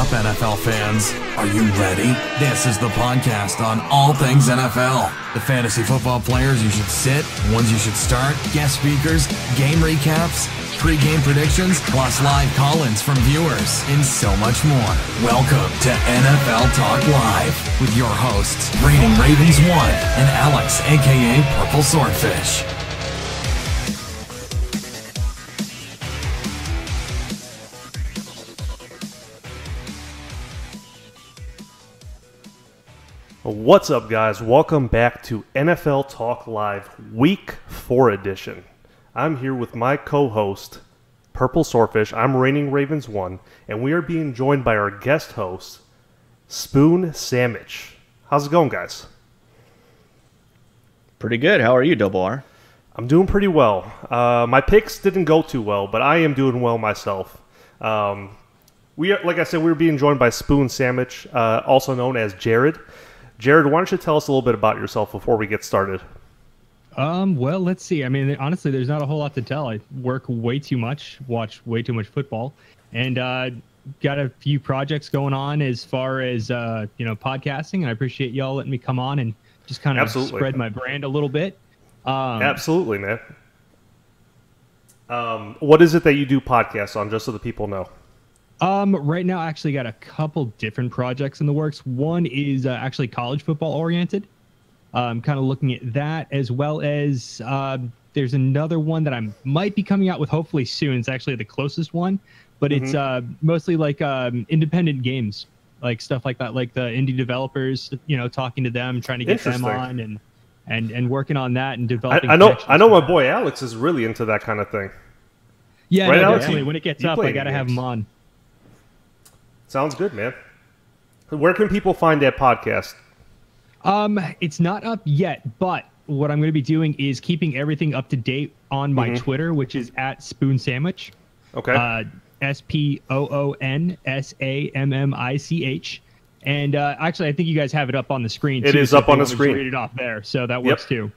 up, NFL fans? Are you ready? This is the podcast on all things NFL. The fantasy football players you should sit, ones you should start, guest speakers, game recaps, pre-game predictions, plus live call-ins from viewers, and so much more. Welcome to NFL Talk Live with your hosts, Raining Ravens 1 and Alex, a.k.a. PurpleSwordfish. What's up, guys? Welcome back to NFL Talk Live Week 4 edition. I'm here with my co-host, PurpleSwordfish. I'm Raining Ravens 1, and we are being joined by our guest host, Spoon Sandwich. How's it going, guys? Pretty good. How are you, Double R? I'm doing pretty well. My picks didn't go too well, but I am doing well myself. Like I said, we're being joined by Spoon Sandwich, also known as Jared. Jared, why don't you tell us a little bit about yourself before we get started? Well, let's see. I mean, honestly, there's not a whole lot to tell. I work way too much, watch way too much football, and got a few projects going on as far as, podcasting. And I appreciate y'all letting me come on and just kind of spread my brand a little bit. Absolutely, man. What is it that you do podcasts on, just so the people know? Right now, I actually got a couple different projects in the works. One is actually college football oriented. I'm kind of looking at that, as well as there's another one that I might be coming out with hopefully soon. It's actually the closest one, but it's mostly like independent games, like stuff like that, like the indie developers, talking to them, trying to get them on and working on that and developing. I know my boy Alex is really into that kind of thing. Yeah, right, no, Alex? definitely. When it gets up, I got to have him on. Sounds good, man. Where can people find that podcast? It's not up yet, but what I'm going to be doing is keeping everything up to date on my Twitter, which is at Spoon Sandwich. Okay. SPOONSAMMICH. And actually, I think you guys have it up on the screen. It is up on the screen. Read it off there, so that works too.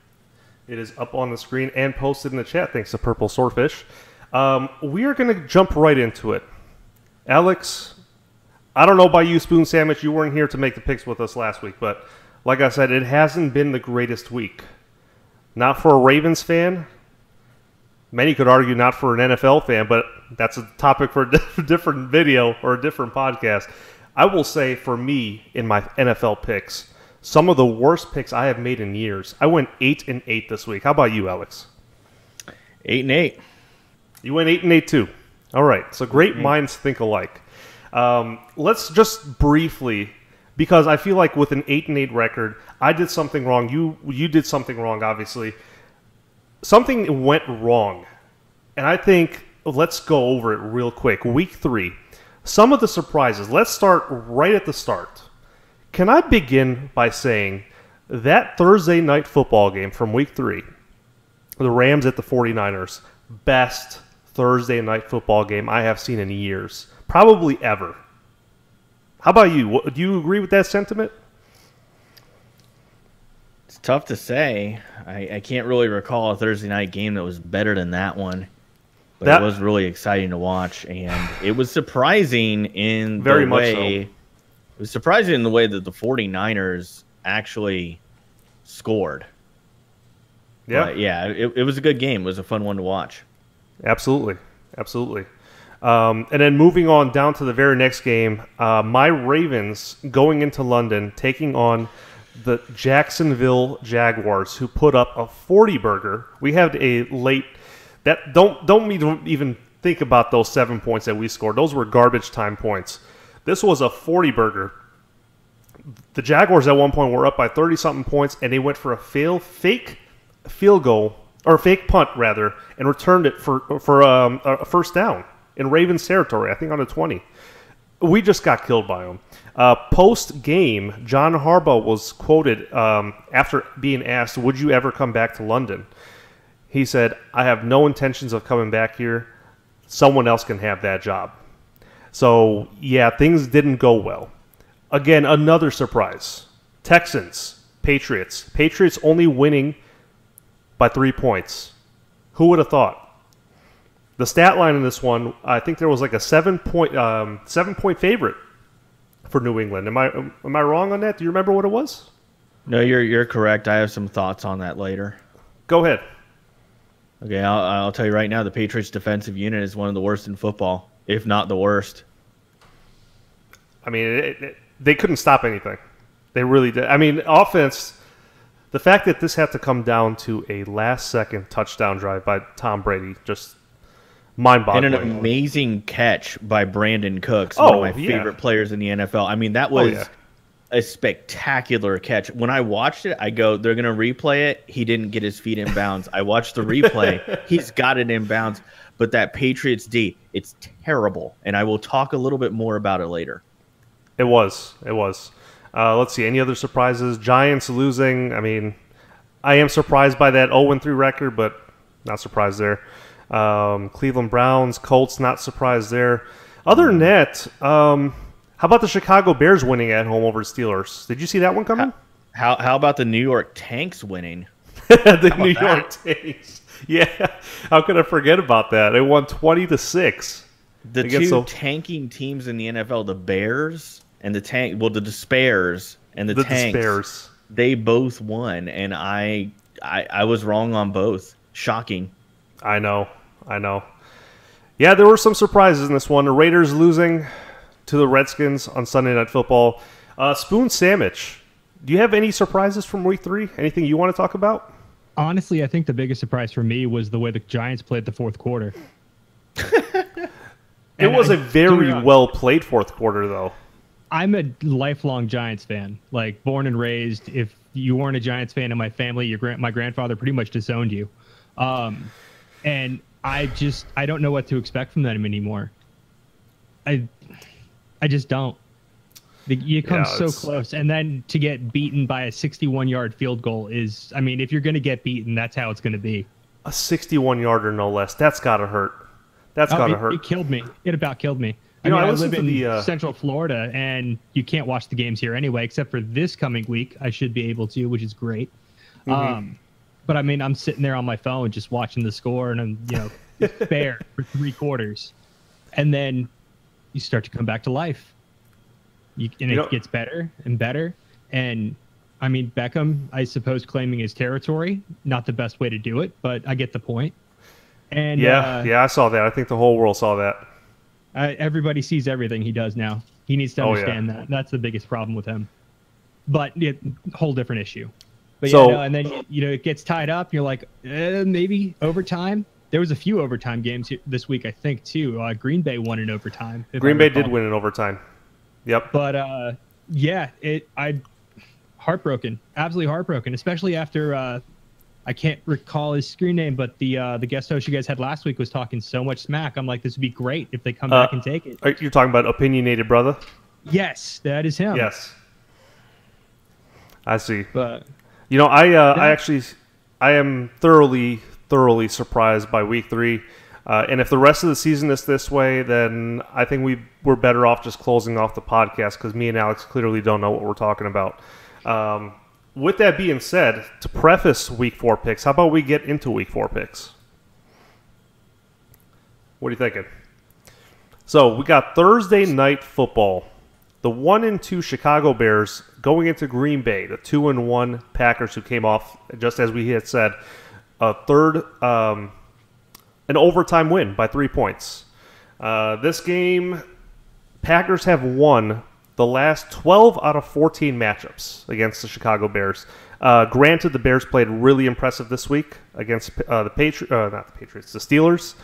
It is up on the screen and posted in the chat. Thanks to PurpleSwordfish. We are going to jump right into it. Alex, I don't know about you, Spoon Sandwich. You weren't here to make the picks with us last week, but like I said, it hasn't been the greatest week. Not for a Ravens fan. Many could argue not for an NFL fan, but that's a topic for a different video or a different podcast. I will say, for me, in my NFL picks, some of the worst picks I have made in years. I went 8-8 this week. How about you, Alex? 8-8. You went 8-8 too. All right. So great minds think alike. Let's just briefly, because I feel like with an 8-8 record, I did something wrong. You did something wrong, obviously. Something went wrong. And I think, let's go over it real quick. Week 3. Some of the surprises. Let's start right at the start. Can I begin by saying that Thursday night football game from week 3, the Rams at the 49ers, best Thursday night football game I have seen in years. Probably ever. How about you? Do you agree with that sentiment? It's tough to say. I can't really recall a Thursday night game that was better than that one. But it was really exciting to watch, and it was surprising in the way it was surprising in the way that the 49ers actually scored. Yeah. But yeah, it was a good game. It was a fun one to watch. Absolutely. And then moving on down to the very next game, my Ravens going into London, taking on the Jacksonville Jaguars, who put up a 40-burger. We had a late that don't even think about those 7 points that we scored. Those were garbage time points. This was a 40-burger. The Jaguars at one point were up by 30-something points, and they went for a fake field goal, or fake punt rather, and returned it for a first down in Ravens territory, I think on the 20. We just got killed by them. Post-game, John Harbaugh was quoted after being asked, would you ever come back to London? He said, I have no intentions of coming back here. Someone else can have that job. So, yeah, things didn't go well. Again, another surprise. Texans, Patriots. Patriots only winning by 3 points. Who would have thought? The stat line in this one, I think there was like a 7-point favorite for New England. Am I wrong on that? Do you remember what it was? No, you're correct. I have some thoughts on that later. Go ahead. Okay, I'll tell you right now, the Patriots' defensive unit is one of the worst in football, if not the worst. I mean, they couldn't stop anything. They really did. I mean, offense, the fact that this had to come down to a last-second touchdown drive by Tom Brady, just mind-boggling. And an amazing catch by Brandon Cooks, one of my favorite players in the NFL. I mean, that was a spectacular catch. When I watched it, I go, they're going to replay it. He didn't get his feet in bounds. I watched the replay. He's got it in bounds. But that Patriots D, it's terrible. And I will talk a little bit more about it later. It was. Let's see. Any other surprises? Giants losing. I mean, I am surprised by that 0-3 record, but not surprised there. Cleveland Browns, Colts, not surprised there. Other than that, how about the Chicago Bears winning at home over the Steelers? Did you see that one coming? How about the New York Tanks winning? The New York Tanks. Yeah. How could I forget about that? They won 20-6. The two tanking teams in the NFL, the Bears and the Despairs and the Tanks. Despairs. They both won, and I was wrong on both. Shocking. I know. Yeah, there were some surprises in this one. The Raiders losing to the Redskins on Sunday Night Football. Spoon Sandwich. Do you have any surprises from Week 3? Anything you want to talk about? Honestly, I think the biggest surprise for me was the way the Giants played the fourth quarter. It was a very well-played fourth quarter, though. I'm a lifelong Giants fan, like born and raised. If you weren't a Giants fan in my family, my grandfather pretty much disowned you. And I don't know what to expect from them anymore. I just don't. You come so close, and then to get beaten by a 61-yard field goal is, I mean, if you're going to get beaten, that's how it's going to be. A 61-yarder, no less. That's got to hurt. That's got to hurt. It killed me. It about killed me. I live in Central Florida, and you can't watch the games here anyway, except for this coming week. I should be able to, which is great. Mm-hmm. But I mean, I'm sitting there on my phone just watching the score, and I'm fair for 3 quarters, and then you start to come back to life. It gets better and better. And I mean, Beckham, I suppose, claiming his territory, not the best way to do it, but I get the point. And I saw that. I think the whole world saw that. Everybody sees everything he does now. He needs to understand that. That's the biggest problem with him. But whole different issue. But and then it gets tied up. You're like, maybe overtime. There was a few overtime games this week, I think, too. Green Bay won in overtime. Green Bay did win in overtime. Yep. But I heartbroken, absolutely heartbroken, especially after I can't recall his screen name, but the guest host you guys had last week was talking so much smack. I'm like, this would be great if they come back and take it. You're talking about Opinionated Brother? Yes, that is him. Yes. I see. But I am thoroughly surprised by Week 3. And if the rest of the season is this way, then I think we're better off just closing off the podcast because me and Alex clearly don't know what we're talking about. With that being said, to preface Week 4 picks, how about we get into Week 4 picks? What are you thinking? So we got Thursday Night Football. The 1-2 Chicago Bears going into Green Bay, the 2-1 Packers who came off, just as we had said, an overtime win by 3 points. This game, Packers have won the last 12 out of 14 matchups against the Chicago Bears. Granted, the Bears played really impressive this week against the Steelers.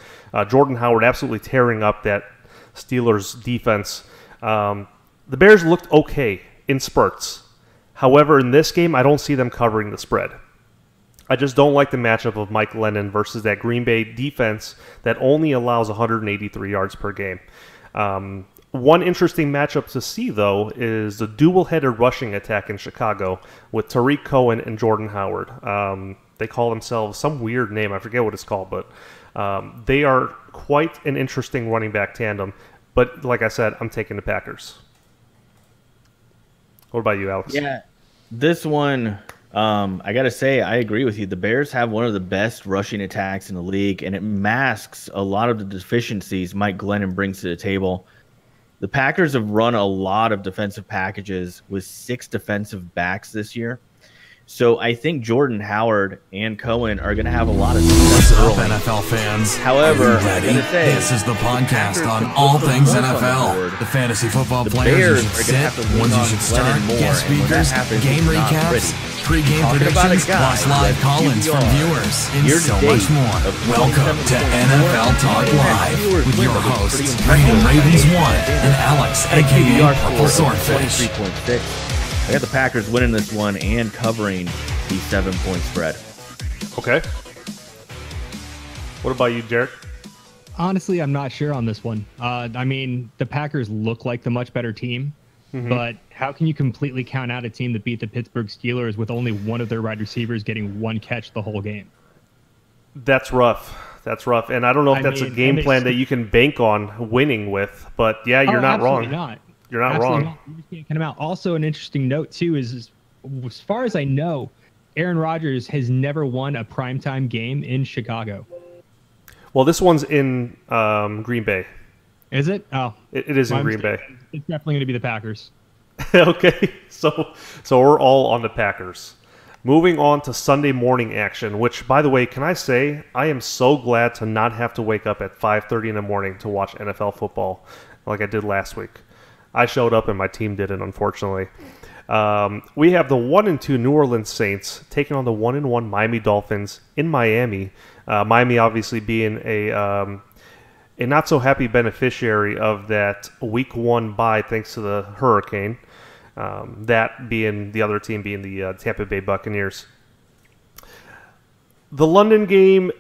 Jordan Howard absolutely tearing up that Steelers defense. The Bears looked okay in spurts. However, in this game, I don't see them covering the spread. I just don't like the matchup of Mike Lennon versus that Green Bay defense that only allows 183 yards per game. One interesting matchup to see, though, is the dual-headed rushing attack in Chicago with Tariq Cohen and Jordan Howard. They call themselves some weird name. I forget what it's called, but they are quite an interesting running back tandem. But like I said, I'm taking the Packers. What about you, Alex? Yeah, this one, I got to say, I agree with you. The Bears have one of the best rushing attacks in the league, and it masks a lot of the deficiencies Mike Glennon brings to the table. The Packers have run a lot of defensive packages with 6 defensive backs this year. So I think Jordan Howard and Cohen are going to have a lot of success What's up, early. NFL fans? However, Are you ready? I'm gonna say, This is the podcast Packers on can all put some things points on the NFL. board. The fantasy football The players Bears you are should gonna sit, have to lean ones you on should Glennon start, more, guest and when that speakers, happens, game it's not recaps, pretty. pre-game Talking about a predictions, guy plus who live has call-ins from QBR viewers, and year to so date much more. of Welcome to 27.4, NFL Talk and had Live fewer with your wins, which is hosts, pretty Brandon impressive. Ravens 1 and Alex, At a a.k.a. QBR Purple score of Swordfish. 23.6. I got the Packers winning this one and covering the 7-point spread. Okay. What about you, Derek? Honestly, I'm not sure on this one. I mean, the Packers look like the much better team, but how can you completely count out a team that beat the Pittsburgh Steelers with only one of their wide receivers getting one catch the whole game? That's rough. That's rough. And I don't know if that's a game plan that you can bank on winning with, but yeah, you're not wrong. Not. You're not Absolutely wrong. not. You just can't count them out. Also, an interesting note, too, is as far as I know, Aaron Rodgers has never won a primetime game in Chicago. Well, this one's in Green Bay. Is it? Oh. It is in my Green Bay. mistake. It's definitely going to be the Packers. Okay, so we're all on the Packers. Moving on to Sunday morning action, which, by the way, can I say, I am so glad to not have to wake up at 5:30 in the morning to watch NFL football like I did last week. I showed up and my team didn't, unfortunately. We have the 1-2 New Orleans Saints taking on the 1-1 Miami Dolphins in Miami. Miami obviously being a not so happy beneficiary of that Week 1 bye thanks to the hurricane. That being the other team being the Tampa Bay Buccaneers. The London game,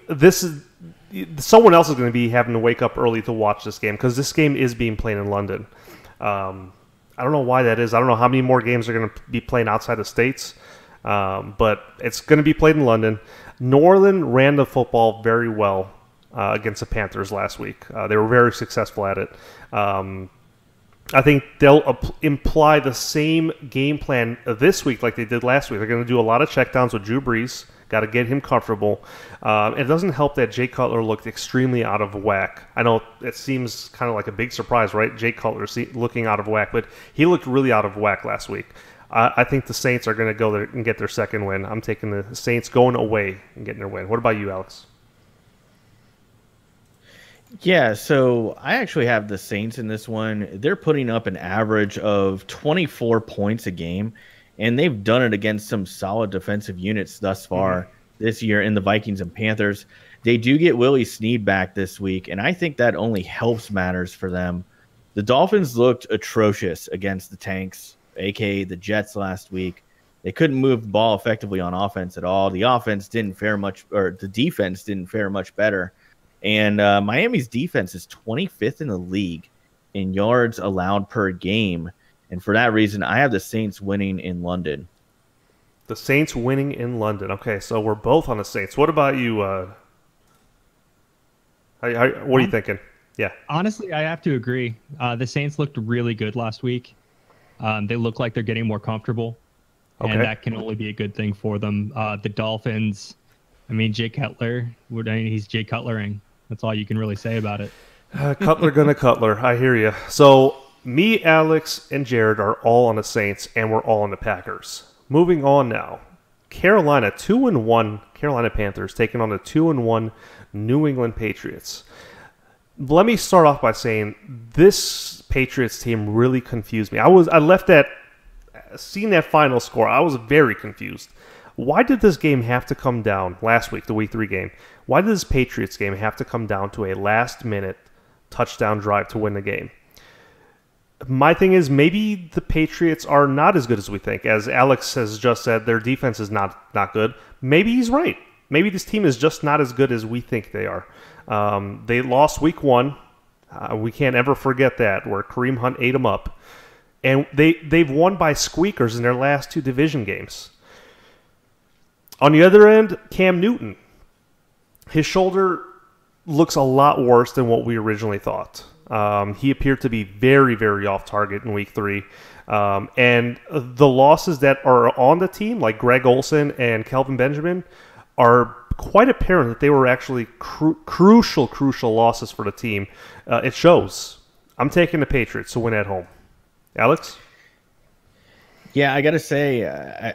someone else is going to be having to wake up early to watch this game because this game is being played in London. I don't know why that is. I don't know how many more games are going to be playing outside the States, but it's going to be played in London. New Orleans ran the football very well against the Panthers last week. They were very successful at it. I think they'll imply the same game plan this week like they did last week. They're going to do a lot of checkdowns with Drew Brees. Got to get him comfortable. It doesn't help that Jay Cutler looked extremely out of whack. I know it seems kind of like a big surprise, right? Jay Cutler looking out of whack, but he looked really out of whack last week. I think the Saints are going to go there and get their second win. I'm taking the Saints going away and getting their win. What about you, Alex? Yeah, so I actually have the Saints in this one. They're putting up an average of 24 points a game, and they've done it against some solid defensive units thus far this year in the Vikings and Panthers. They do get Willie Snead back this week, and I think that only helps matters for them. The Dolphins looked atrocious against the Tanks, a.k.a. the Jets last week. They couldn't move the ball effectively on offense at all. The offense didn't fare much, or the defense didn't fare much better. And Miami's defense is 25th in the league in yards allowed per game. And for that reason, I have the Saints winning in London. The Saints winning in London. Okay, so we're both on the Saints. What about you? What are you thinking? Yeah. Honestly, I have to agree. The Saints looked really good last week. They look like they're getting more comfortable, and that can only be a good thing for them. The Dolphins, I mean, Jay Cutler, he's Jay Cutlering. That's all you can really say about it. Cutler gonna Cutler. I hear you. So me, Alex, and Jared are all on the Saints, and we're all on the Packers. Moving on now. Carolina, 2-1 Carolina Panthers taking on the 2-1 New England Patriots. Let me start off by saying this Patriots team really confused me. I left that, seeing that final score, I was very confused. Why did this game have to come down last week, the Week 3 game? Why did this Patriots game have to come down to a last-minute touchdown drive to win the game? My thing is maybe the Patriots are not as good as we think. As Alex has just said, their defense is not good. Maybe he's right. Maybe this team is just not as good as we think they are. They lost Week 1. We can't ever forget that, where Kareem Hunt ate them up. And they've won by squeakers in their last 2 division games. On the other end, Cam Newton. His shoulder looks a lot worse than what we originally thought. He appeared to be very, very off target in Week 3. And the losses that are on the team, like Greg Olsen and Kelvin Benjamin, are quite apparent that they were actually crucial losses for the team. It shows. I'm taking the Patriots to win at home. Alex? Yeah, I got to say,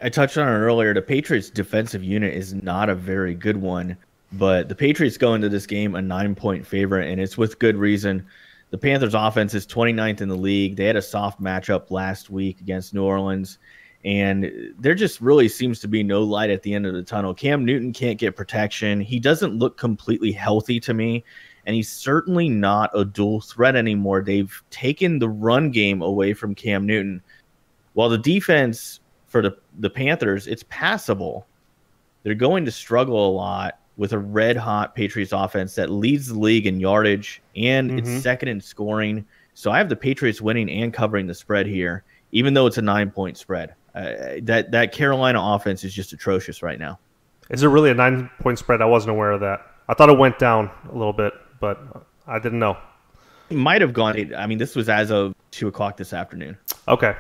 I touched on it earlier. The Patriots' defensive unit is not a very good one, but the Patriots go into this game a 9-point favorite, and it's with good reason. The Panthers' offense is 29th in the league. They had a soft matchup last week against New Orleans, and there just really seems to be no light at the end of the tunnel. Cam Newton can't get protection. He doesn't look completely healthy to me, and he's certainly not a dual threat anymore. They've taken the run game away from Cam Newton. While the defense for the Panthers, it's passable, they're going to struggle a lot with a red-hot Patriots offense that leads the league in yardage, and it's second in scoring. So I have the Patriots winning and covering the spread here, even though it's a 9-point spread. That Carolina offense is just atrocious right now. Is it really a 9-point spread? I wasn't aware of that. I thought it went down a little bit, but I didn't know. It might have gone. I mean, this was as of 2 o'clock this afternoon. Okay.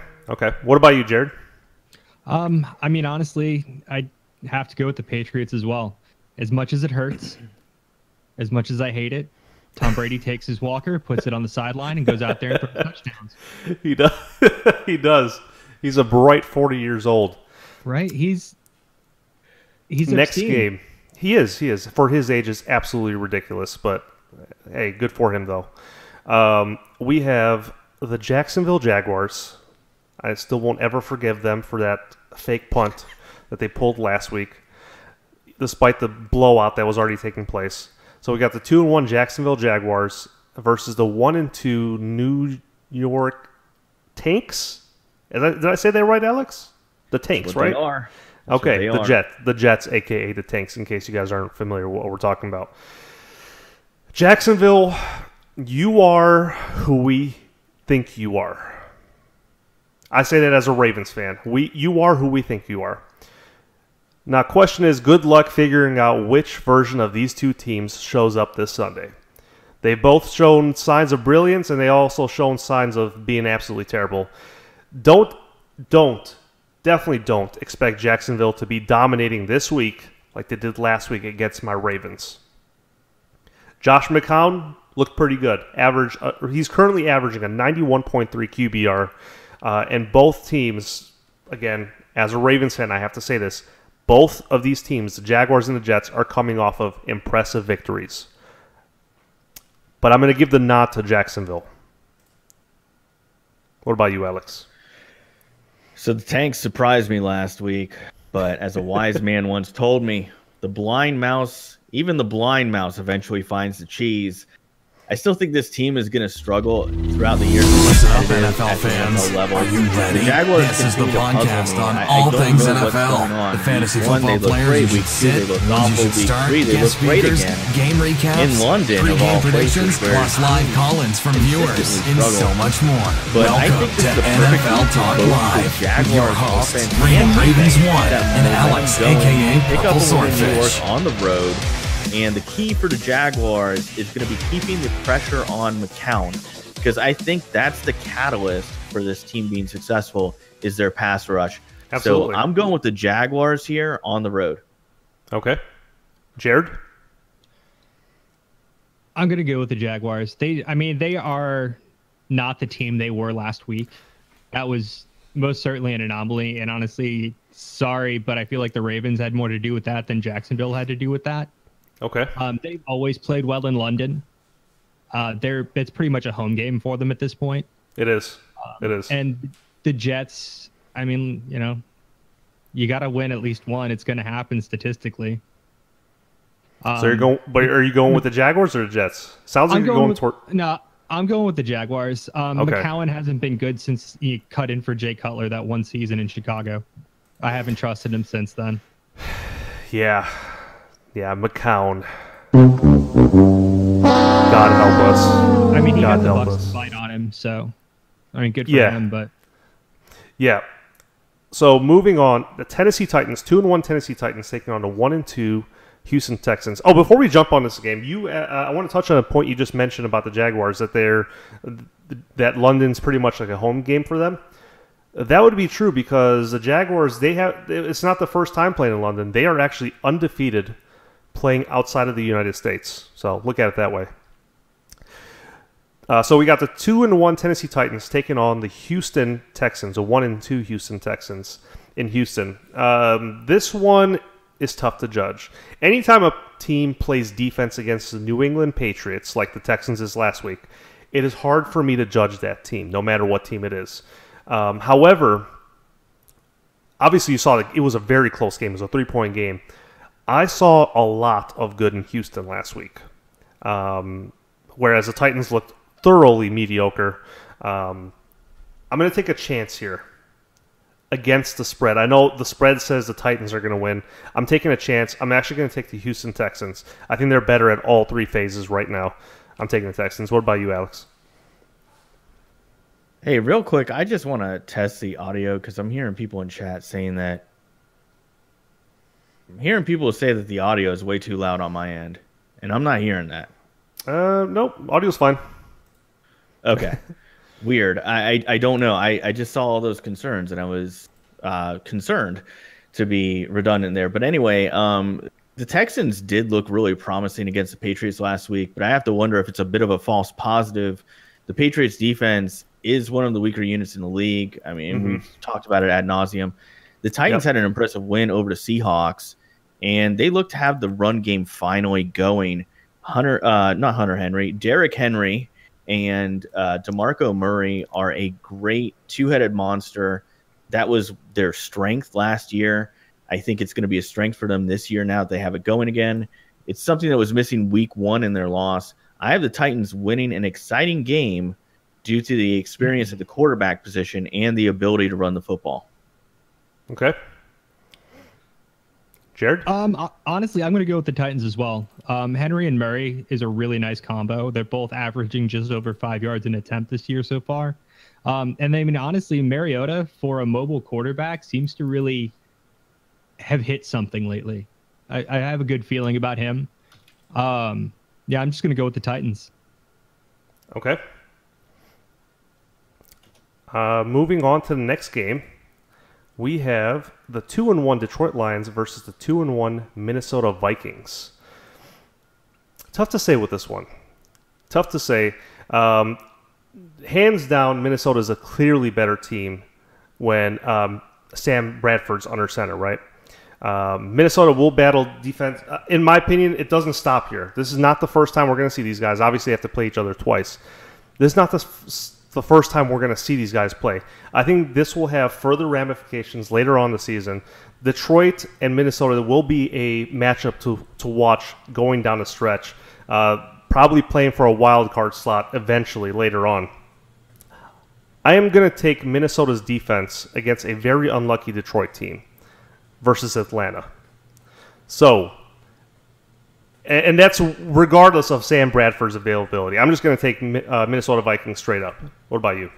What about you, Jared? I mean, honestly, I have to go with the Patriots as well. As much as it hurts, as much as I hate it, Tom Brady takes his walker, puts it on the sideline, and goes out there and throws touchdowns. He does. He does. He's a bright 40 years old. Right? He's next obscene. game. He is. For his age, is absolutely ridiculous. But hey, good for him though. We have the Jacksonville Jaguars. I still won't ever forgive them for that fake punt that they pulled last week, despite the blowout that was already taking place. So we got the 2-1 Jacksonville Jaguars versus the 1-2 New York Tanks. Did I say that right, Alex? The Tanks, right? They are. Okay, the Jets, aka the Tanks, in case you guys aren't familiar with what we're talking about. Jacksonville, you are who we think you are. I say that as a Ravens fan. You are who we think you are. Now, question is, good luck figuring out which version of these two teams shows up this Sunday. They've both shown signs of brilliance, and they also shown signs of being absolutely terrible. Definitely don't expect Jacksonville to be dominating this week like they did last week against my Ravens. Josh McCown looked pretty good. He's currently averaging a 91.3 QBR. And both teams, again, as a Ravens fan, I have to say this, both of these teams, the Jaguars and the Jets, are coming off of impressive victories. But I'm going to give the nod to Jacksonville. What about you, Alex? So the Tanks surprised me last week, but as a wise man once told me, even the blind mouse eventually finds the cheese. I still think this team is going to struggle throughout the year. Listen up, NFL fans. Are you ready? This is the podcast on all things NFL. The fantasy football players you should sit, ones you should start, guest speakers, game recaps, pre-game predictions, plus live call-ins from viewers, and so much more. Welcome to NFL Talk Live with your hosts, Ravens1 and Alex, a.k.a. PurpleSwordfish. On the road. And the key for the Jaguars is going to be keeping the pressure on McCown, because I think that's the catalyst for this team being successful is their pass rush. Absolutely. So I'm going with the Jaguars here on the road. Okay. Jared? I'm going to go with the Jaguars. They are not the team they were last week. That was most certainly an anomaly. And honestly, sorry, but I feel like the Ravens had more to do with that than Jacksonville had to do with that. Okay. They've always played well in London. It's pretty much a home game for them at this point. It is. And the Jets, I mean, you got to win at least one. It's going to happen statistically. So are you going with the Jaguars or the Jets? Sounds like you're going toward. No, I'm going with the Jaguars. McCown hasn't been good since he cut in for Jay Cutler that one season in Chicago. I haven't trusted him since then. Yeah, McCown. God help us. I mean, he got the Bucs fight on him, so good for him. But yeah. So moving on, the Tennessee Titans, 2-1 Tennessee Titans taking on the 1-2 Houston Texans. Oh, before we jump on this game, I want to touch on a point you just mentioned about the Jaguars, that London's pretty much like a home game for them. That would be true because the Jaguars, it's not the first time playing in London. They are actually undefeated playing outside of the United States. So look at it that way. So we got the 2-1 Tennessee Titans taking on the Houston Texans, a 1-2 Houston Texans in Houston. This one is tough to judge. Anytime a team plays defense against the New England Patriots, like the Texans is last week, it is hard for me to judge that team, no matter what team it is. However, obviously you saw that it was a very close game. It was a 3-point game. I saw a lot of good in Houston last week, whereas the Titans looked thoroughly mediocre. I'm going to take a chance here against the spread. I know the spread says the Titans are going to win. I'm taking a chance. I'm actually going to take the Houston Texans. I think they're better at all three phases right now. I'm taking the Texans. What about you, Alex? Hey, real quick, I just want to test the audio because I'm hearing people in chat saying that. I'm hearing people say that the audio is way too loud on my end, and I'm not hearing that. Nope. Audio's fine. Okay. Weird. I don't know. I just saw all those concerns, and I was concerned to be redundant there. But anyway, the Texans did look really promising against the Patriots last week, but I have to wonder if it's a bit of a false positive. The Patriots defense is one of the weaker units in the league. I mean, we've talked about it ad nauseum. The Titans had an impressive win over the Seahawks, and they look to have the run game finally going. Derrick Henry and DeMarco Murray are a great two-headed monster. That was their strength last year. I think it's going to be a strength for them this year now that they have it going again. It's something that was missing week one in their loss. I have the Titans winning an exciting game due to the experience at the quarterback position and the ability to run the football. Okay. Jared? Honestly, I'm going to go with the Titans as well. Henry and Murray is a really nice combo. They're both averaging just over 5 yards an attempt this year so far. And I mean, honestly, Mariota, for a mobile quarterback, seems to really have hit something lately. I have a good feeling about him. Yeah, I'm just going to go with the Titans. Okay. Moving on to the next game. We have the 2-1 Detroit Lions versus the 2-1 Minnesota Vikings. Tough to say with this one. Tough to say. Hands down, Minnesota is a clearly better team when Sam Bradford's under center, right? Minnesota will battle defense. In my opinion, it doesn't stop here. This is not the first time we're going to see these guys. Obviously, they have to play each other twice. This is not the first time we're going to see these guys play. I think this will have further ramifications later on in the season. Detroit and Minnesota will be a matchup to watch going down the stretch. Probably playing for a wild card slot eventually later on. I am going to take Minnesota's defense against a very unlucky Detroit team versus Atlanta. So, and that's regardless of Sam Bradford's availability. I'm just going to take Minnesota Vikings straight up. What about you?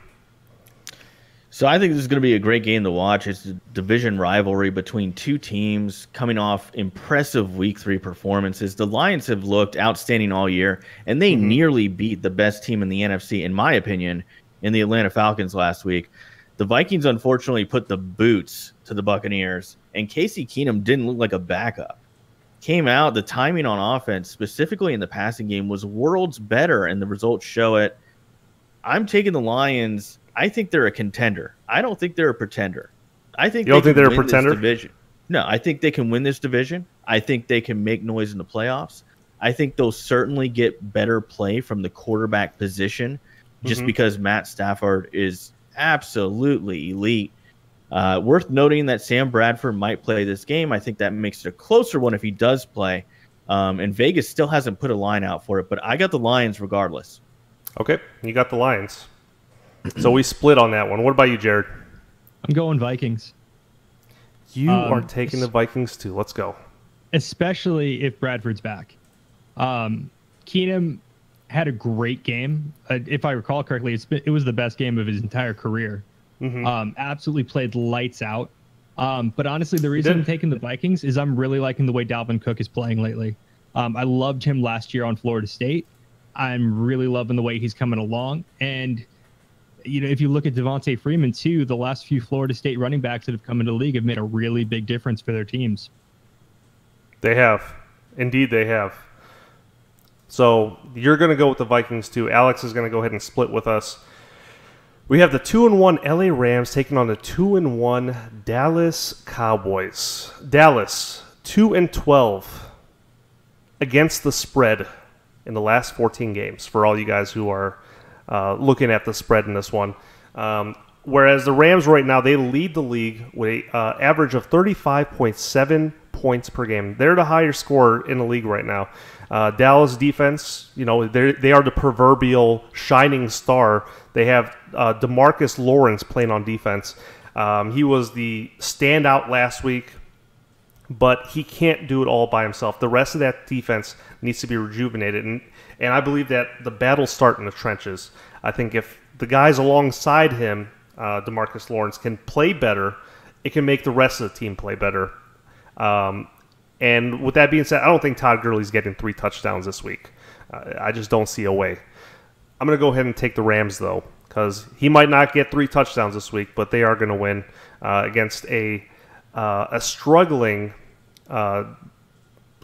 So I think this is going to be a great game to watch. It's a division rivalry between two teams coming off impressive Week 3 performances. The Lions have looked outstanding all year, and they nearly beat the best team in the NFC, in my opinion, in the Atlanta Falcons last week. The Vikings, unfortunately, put the boots to the Buccaneers, and Casey Keenum didn't look like a backup. Came out, the timing on offense, specifically in the passing game, was worlds better, and the results show it. I'm taking the Lions. I think they're a contender. I don't think they're a pretender. I think you don't think they're a pretender? Division. No, I think they can win this division. I think they can make noise in the playoffs. I think they'll certainly get better play from the quarterback position just because Matt Stafford is absolutely elite. Worth noting that Sam Bradford might play this game. I think that makes it a closer one if he does play. And Vegas still hasn't put a line out for it, but I got the Lions regardless. Okay, you got the Lions. So we split on that one. What about you, Jared? I'm going Vikings. You are taking the Vikings too. Let's go. Especially if Bradford's back. Keenum had a great game. If I recall correctly, it was the best game of his entire career. Absolutely played lights out. But honestly, the reason I'm taking the Vikings is I'm really liking the way Dalvin Cook is playing lately. I loved him last year on Florida State. I'm really loving the way he's coming along. And you know, if you look at Devontae Freeman too, the last few Florida State running backs that have come into the league have made a really big difference for their teams. They have. Indeed, they have. So you're going to go with the Vikings too. Alex is going to go ahead and split with us. We have the 2-1 LA Rams taking on the 2-1 Dallas Cowboys. Dallas 2-12 against the spread in the last 14 games. For all you guys who are looking at the spread in this one, whereas the Rams right now they lead the league with an average of 35.7 points per game. They're the higher scorer in the league right now. Dallas defense, they are the proverbial shining star. They have DeMarcus Lawrence playing on defense. He was the standout last week, but he can't do it all by himself. The rest of that defense needs to be rejuvenated, and I believe that the battles start in the trenches. I think if the guys alongside him, DeMarcus Lawrence, can play better, it can make the rest of the team play better. And with that being said, I don't think Todd Gurley's getting 3 touchdowns this week. I just don't see a way. I'm going to go ahead and take the Rams, though, because he might not get 3 touchdowns this week, but they are going to win against a struggling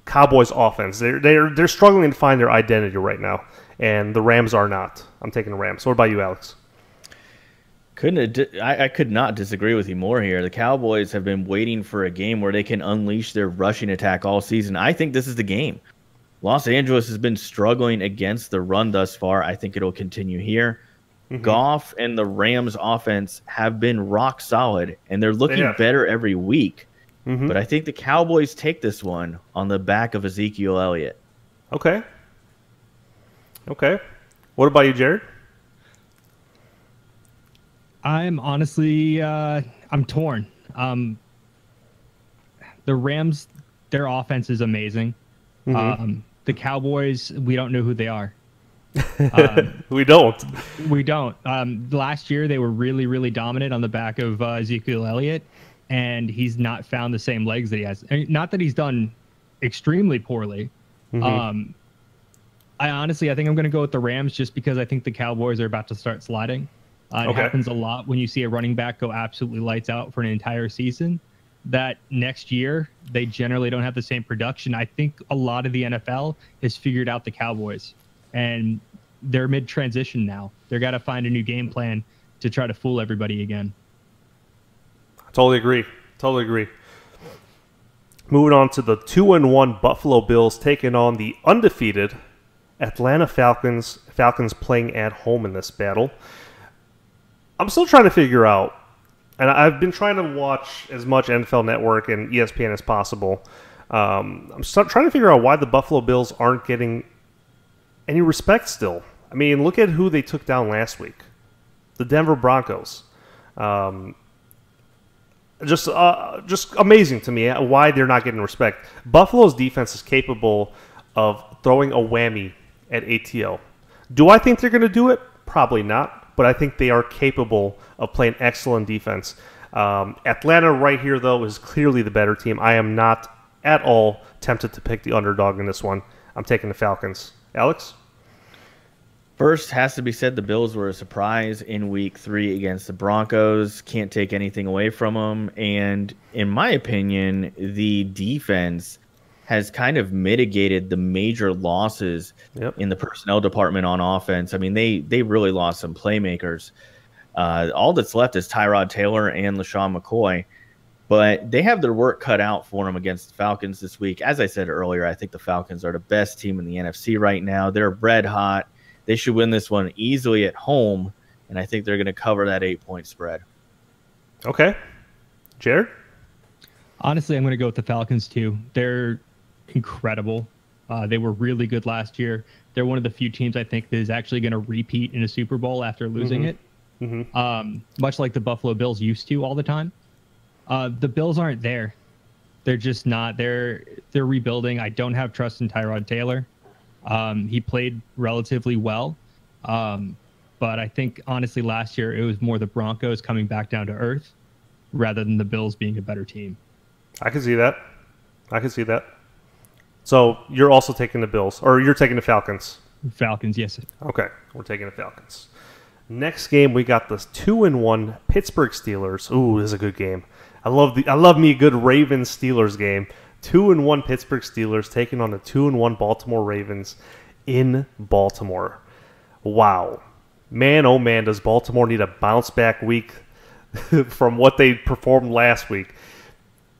Cowboys offense. They're struggling to find their identity right now, and the Rams are not. I'm taking the Rams. What about you, Alex? I could not disagree with you more here. The Cowboys have been waiting for a game where they can unleash their rushing attack all season. I think this is the game. Los Angeles has been struggling against the run thus far. I think it'll continue here. Mm-hmm. Goff and the Rams offense have been rock solid, and they're looking better every week. Mm-hmm. But I think the Cowboys take this one on the back of Ezekiel Elliott. Okay. What about you, Jared? I'm honestly, I'm torn. The Rams, their offense is amazing. Mm-hmm. The Cowboys, we don't know who they are. We don't. Last year, they were really, really dominant on the back of Ezekiel Elliott, and he's not found the same legs that he has. Not that he's done extremely poorly. Mm-hmm. I think I'm going to go with the Rams just because I think the Cowboys are about to start sliding. It happens a lot when you see a running back go absolutely lights out for an entire season. That next year, they generally don't have the same production. I think a lot of the NFL has figured out the Cowboys, and they're mid-transition now. They've got to find a new game plan to try to fool everybody again. I totally agree. Moving on to the 2-1 Buffalo Bills taking on the undefeated Atlanta Falcons. Falcons playing at home in this battle. I'm still trying to figure out, and I've been trying to watch as much NFL Network and ESPN as possible. I'm still trying to figure out why the Buffalo Bills aren't getting any respect still. I mean, look at who they took down last week. The Denver Broncos. Just amazing to me why they're not getting respect. Buffalo's defense is capable of throwing a whammy at ATL. Do I think they're going to do it? Probably not. But I think they are capable of playing excellent defense. Atlanta right here, though, is clearly the better team. I am not at all tempted to pick the underdog in this one. I'm taking the Falcons. Alex? First, has to be said, the Bills were a surprise in Week 3 against the Broncos. Can't take anything away from them. And in my opinion, the defense has kind of mitigated the major losses in the personnel department on offense. I mean, they really lost some playmakers. All that's left is Tyrod Taylor and LaShawn McCoy, but they have their work cut out for them against the Falcons this week. As I said earlier, I think the Falcons are the best team in the NFC right now. They're red hot. They should win this one easily at home, and I think they're going to cover that 8-point spread. Okay. Jared? Honestly, I'm going to go with the Falcons too. They're incredible. They were really good last year. They're one of the few teams I think that is actually going to repeat in a Super Bowl after losing it. Mm-hmm. Much like the Buffalo Bills used to all the time. The Bills aren't there. They're just not. They're rebuilding. I don't have trust in Tyrod Taylor. He played relatively well. But I think, honestly, last year it was more the Broncos coming back down to earth rather than the Bills being a better team. I can see that. So you're also taking the Bills, or you're taking the Falcons? Falcons, yes. Okay, we're taking the Falcons. Next game, we got the 2-1 Pittsburgh Steelers. Ooh, this is a good game. I love me a good Ravens Steelers game. 2-1 Pittsburgh Steelers taking on the 2-1 Baltimore Ravens in Baltimore. Wow. Man, oh man, does Baltimore need a bounce-back week from what they performed last week.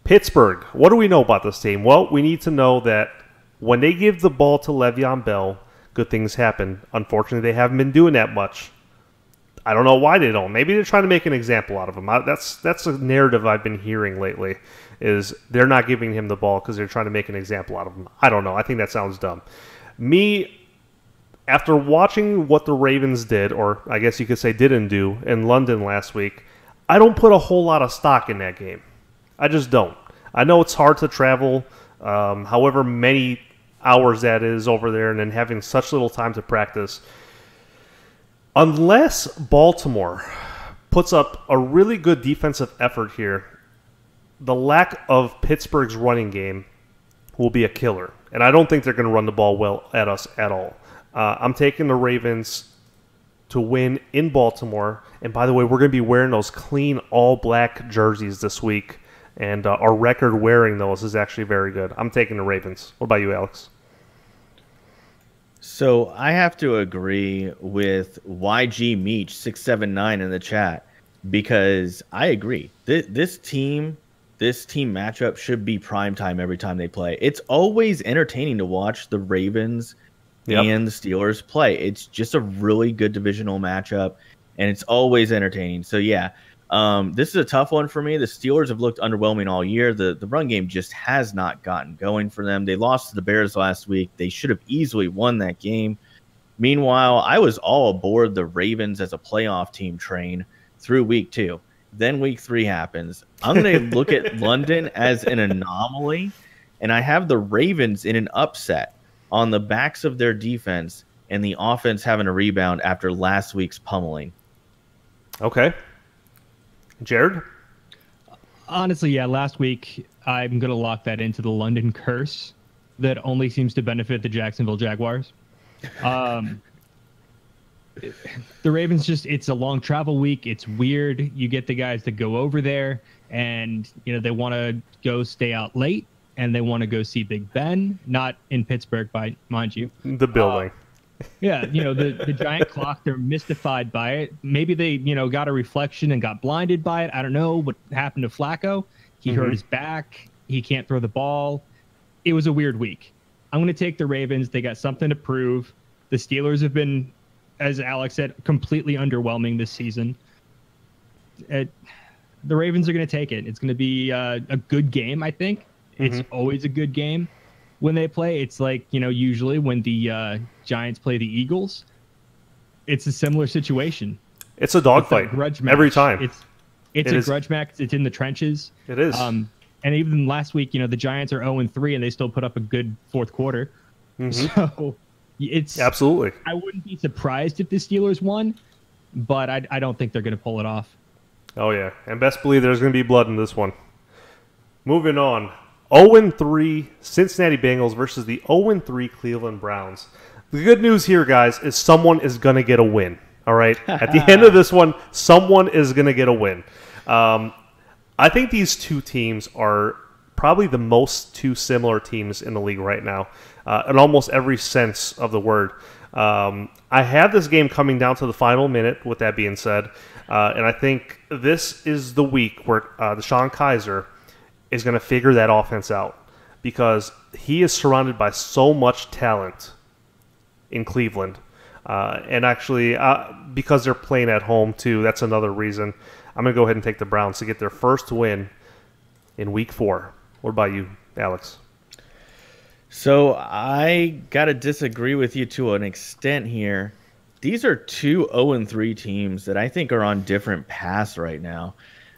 Pittsburgh, what do we know about this team? Well, we need to know that when they give the ball to Le'Veon Bell, good things happen. Unfortunately, they haven't been doing that much. I don't know why they don't. Maybe they're trying to make an example out of him. That's a narrative I've been hearing lately, is they're not giving him the ball because they're trying to make an example out of him. I don't know. I think that sounds dumb. After watching what the Ravens did, or I guess you could say didn't do, in London last week, I don't put a whole lot of stock in that game. I just don't. I know it's hard to travel, however many hours that is over there, and then having such little time to practice. Unless Baltimore puts up a really good defensive effort here, the lack of Pittsburgh's running game will be a killer. And I don't think they're going to run the ball well at us at all. I'm taking the Ravens to win in Baltimore. And by the way, we're going to be wearing those clean all-black jerseys this week. And our record wearing those is actually very good. I'm taking the Ravens. What about you, Alex? So I have to agree with YG Meech 679 in the chat, because I agree. This team matchup should be primetime every time they play. It's always entertaining to watch the Ravens and the Steelers play. It's just a really good divisional matchup, and it's always entertaining. So yeah, this is a tough one for me. The Steelers have looked underwhelming all year. The run game just has not gotten going for them. They lost to the Bears last week. They should have easily won that game. Meanwhile, I was all aboard the Ravens as a playoff team train through week 2. Then week 3 happens. I'm going to look at London as an anomaly, and I have the Ravens in an upset on the backs of their defense and the offense having a rebound after last week's pummeling. Okay. Jared? Honestly, yeah, last week I'm going to lock that into the London curse that only seems to benefit the Jacksonville Jaguars. The Ravens it's a long travel week. It's weird. You get the guys to go over there and, they want to go stay out late and they want to go see Big Ben, not in Pittsburgh, mind you. The building. Yeah, the giant clock, they're mystified by it. Maybe they, got a reflection and got blinded by it. I don't know what happened to Flacco. He hurt his back. He can't throw the ball. It was a weird week. I'm going to take the Ravens. They got something to prove. The Steelers have been, as Alex said, completely underwhelming this season. The Ravens are going to take it. It's going to be a good game, I think. It's always a good game when they play. It's like, usually when the Giants play the Eagles, it's a similar situation. It's a dogfight every time. It's a grudge match. It's in the trenches. It is. And even last week, the Giants are 0-3 and they still put up a good fourth quarter. So it's absolutely. I wouldn't be surprised if the Steelers won, but I don't think they're going to pull it off. Oh yeah, and best believe there's going to be blood in this one. Moving on. 0-3 Cincinnati Bengals versus the 0-3 Cleveland Browns. The good news here, guys, is someone is going to get a win. All right? At the end of this one, someone is going to get a win. I think these two teams are probably the most two similar teams in the league right now, in almost every sense of the word. I have this game coming down to the final minute, with that being said, and I think this is the week where Deshaun Kaiser is going to figure that offense out, because he is surrounded by so much talent in Cleveland. And actually, because they're playing at home too, that's another reason. I'm going to go ahead and take the Browns to get their first win in week 4. What about you, Alex? So I got to disagree with you to an extent here. These are two 0-3 teams that I think are on different paths right now.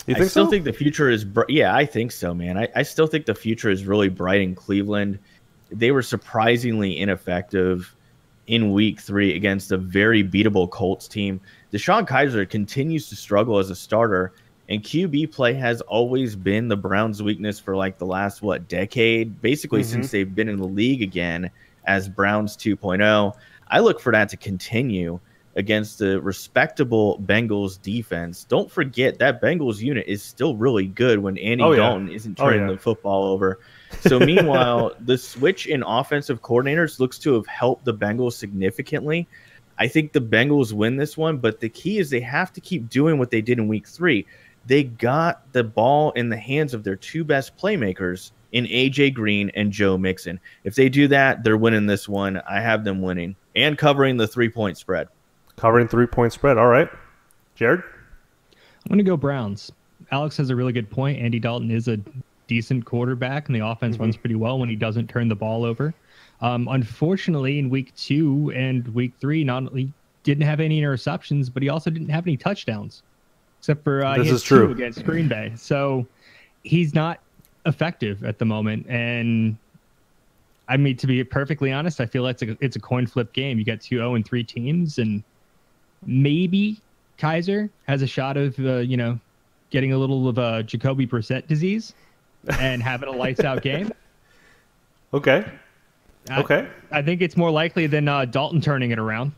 You think I still so? think the future is yeah, I think so, man. I still think the future is really bright in Cleveland. They were surprisingly ineffective in week 3 against a very beatable Colts team. Deshaun Kaiser continues to struggle as a starter, and QB play has always been the Browns' weakness for like the last, decade? Basically since they've been in the league again as Browns 2.0. I look for that to continue. against the respectable Bengals defense. Don't forget that Bengals unit is still really good when Andy Dalton isn't turning the football over. So meanwhile, the switch in offensive coordinators looks to have helped the Bengals significantly. I think the Bengals win this one, but the key is they have to keep doing what they did in week 3. They got the ball in the hands of their 2 best playmakers in A.J. Green and Joe Mixon. If they do that, they're winning this one. I have them winning and covering the 3-point spread. Covering 3-point spread. All right. Jared? I'm going to go Browns. Alex has a really good point. Andy Dalton is a decent quarterback, and the offense runs pretty well when he doesn't turn the ball over. Unfortunately, in week 2 and week 3, not only didn't have any interceptions, but he also didn't have any touchdowns, except for this is true 2 against Green Bay. So he's not effective at the moment. And I mean, to be perfectly honest, I feel like it's a coin flip game. You got 2 0-3 teams, and maybe Kaiser has a shot of getting a little of Jacoby Brissett disease and having a lights out game. Okay. I think it's more likely than Dalton turning it around.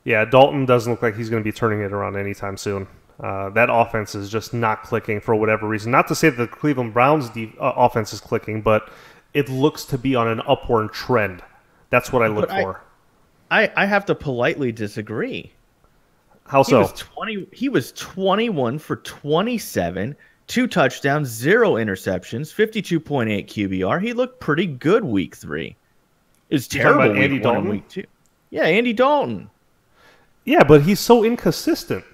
Yeah, Dalton doesn't look like he's going to be turning it around anytime soon. That offense is just not clicking for whatever reason. Not to say that the Cleveland Browns offense is clicking, but it looks to be on an upward trend. That's what I look for. I have to politely disagree. How so? He was 21 for 27, 2 touchdowns, 0 interceptions, 52.8 QBR. He looked pretty good week 3. It's terrible week Andy 1 Dalton? and week 2. Yeah, Andy Dalton. Yeah, but he's so inconsistent.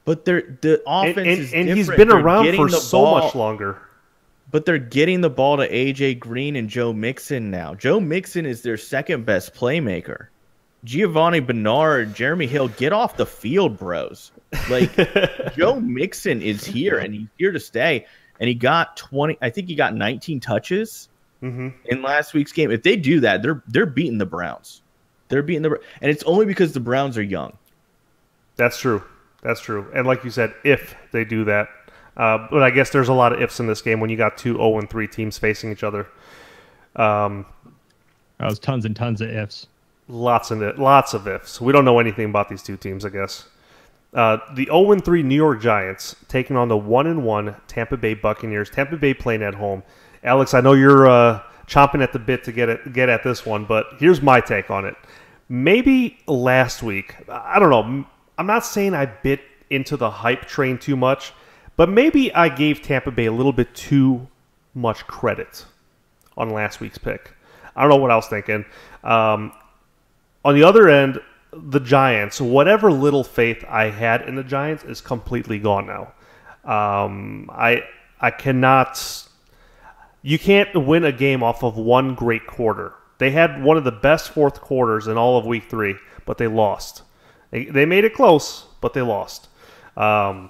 But the offense is different. And he's been around for so much longer. But they're getting the ball to A.J. Green and Joe Mixon now. Joe Mixon is their second best playmaker. Giovanni Bernard, Jeremy Hill, get off the field, bros. Like, Joe Mixon is here, and he's here to stay. And he got 20. I think he got 19 touches in last week's game. If they do that, they're beating the Browns. They're beating and it's only because the Browns are young. That's true. That's true. And like you said, if they do that. But I guess there's a lot of ifs in this game when you got 2 0-3 teams facing each other. That was tons and tons of ifs. Lots of ifs. We don't know anything about these 2 teams, I guess. The 0-3 New York Giants taking on the 1-1 Tampa Bay Buccaneers. Tampa Bay playing at home. Alex, I know you're chomping at the bit to get at this one, but here's my take on it. Maybe last week, I don't know. I'm not saying I bit into the hype train too much, but maybe I gave Tampa Bay a little bit too much credit on last week's pick. I don't know what I was thinking. On the other end, the Giants, whatever little faith I had in the Giants is completely gone now. I cannot... You can't win a game off of one great quarter. They had one of the best fourth quarters in all of week 3, but they lost. They made it close, but they lost. I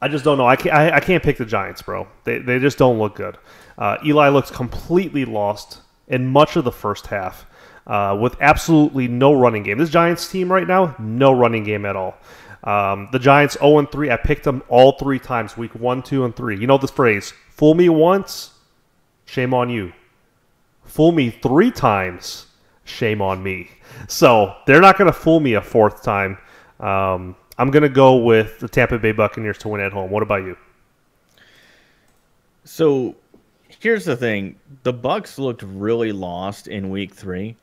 just don't know. I can't pick the Giants, bro. They just don't look good. Eli looks completely lost in much of the first half with absolutely no running game. This Giants team right now, no running game at all. The Giants 0-3. I picked them all 3 times, week 1, 2, and 3. You know the phrase, fool me once, shame on you. Fool me 3 times, shame on me. So they're not going to fool me a 4th time. I'm going to go with the Tampa Bay Buccaneers to win at home. What about you? So here's the thing. The Bucs looked really lost in week 3,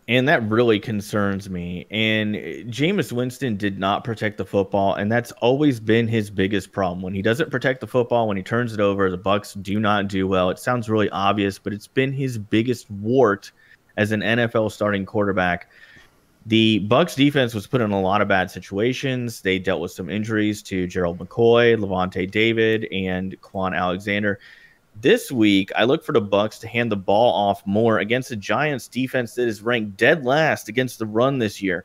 and that really concerns me. And Jameis Winston did not protect the football, and that's always been his biggest problem. When he doesn't protect the football, when he turns it over, the Bucs do not do well. It sounds really obvious, but it's been his biggest wart as an NFL starting quarterback. The Bucs defense was put in a lot of bad situations. They dealt with some injuries to Gerald McCoy, Levante David, and Quan Alexander. This week, I look for the Bucs to hand the ball off more against the Giants defense that is ranked dead last against the run this year.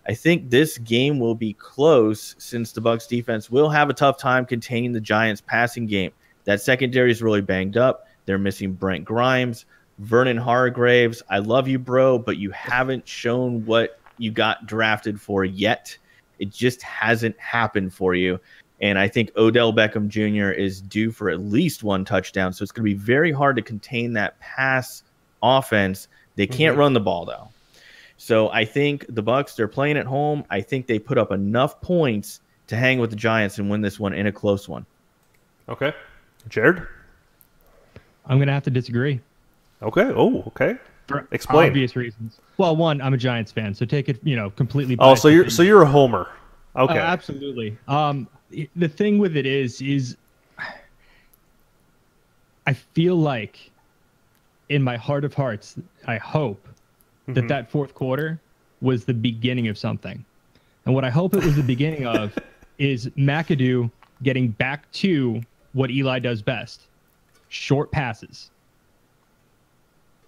I think this game will be close since the Bucs defense will have a tough time containing the Giants passing game. That secondary is really banged up. They're missing Brent Grimes. Vernon Hargraves, I love you, bro, but you haven't shown what you got drafted for yet. It just hasn't happened for you. And I think Odell Beckham Jr. is due for at least 1 touchdown. So it's going to be very hard to contain that pass offense. They can't run the ball, though. So I think the Bucs, they're playing at home. I think they put up enough points to hang with the Giants and win this one in a close one. Okay. Jared? I'm going to have to disagree. Okay. Oh, okay. For Explain. obvious reasons. Well, one, I'm a Giants fan, so take it, completely. Oh, so you're a homer. Okay. Absolutely. The thing with it is I feel like in my heart of hearts, I hope that fourth quarter was the beginning of something. And what I hope it was the beginning of is McAdoo getting back to what Eli does best, short passes.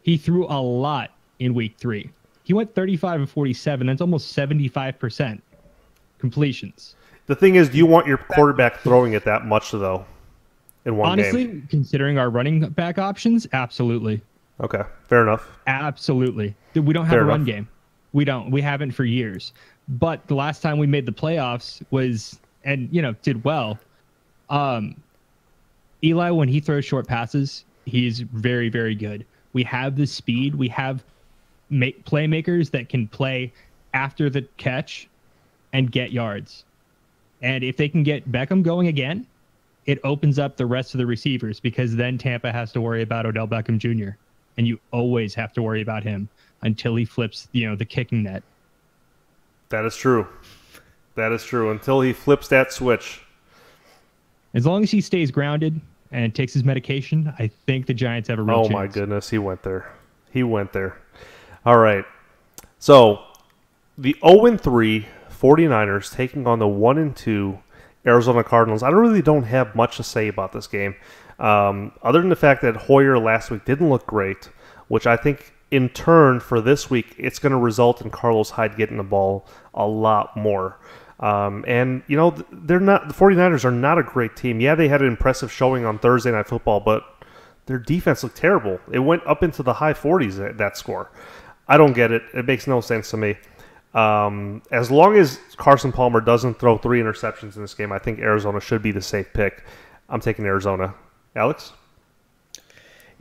He threw a lot in week 3. He went 35 of 47. That's almost 75% completions. The thing is, do you want your quarterback throwing it that much, though, in one game? Honestly, considering our running back options, absolutely. Okay, fair enough. Absolutely. We don't have a run game. We don't. We haven't for years. But the last time we made the playoffs was, and, did well. Eli, when he throws short passes, he's very, very good. We have the speed. We have playmakers that can play after the catch and get yards. And if they can get Beckham going again, it opens up the rest of the receivers, because then Tampa has to worry about Odell Beckham Jr. And you always have to worry about him until he flips, the kicking net. That is true. That is true. Until he flips that switch. As long as he stays grounded and takes his medication, I think the Giants have a real chance. Oh, my goodness. He went there. He went there. All right. So, the 0-3 49ers taking on the 1-2 Arizona Cardinals. I really don't have much to say about this game, other than the fact that Hoyer last week didn't look great, which I think in turn for this week, it's going to result in Carlos Hyde getting the ball a lot more. And, they're not, the 49ers are not a great team. Yeah, they had an impressive showing on Thursday Night Football, but their defense looked terrible. It went up into the high 40s at that score. I don't get it. It makes no sense to me. As long as Carson Palmer doesn't throw 3 interceptions in this game, I think Arizona should be the safe pick. I'm taking Arizona. Alex?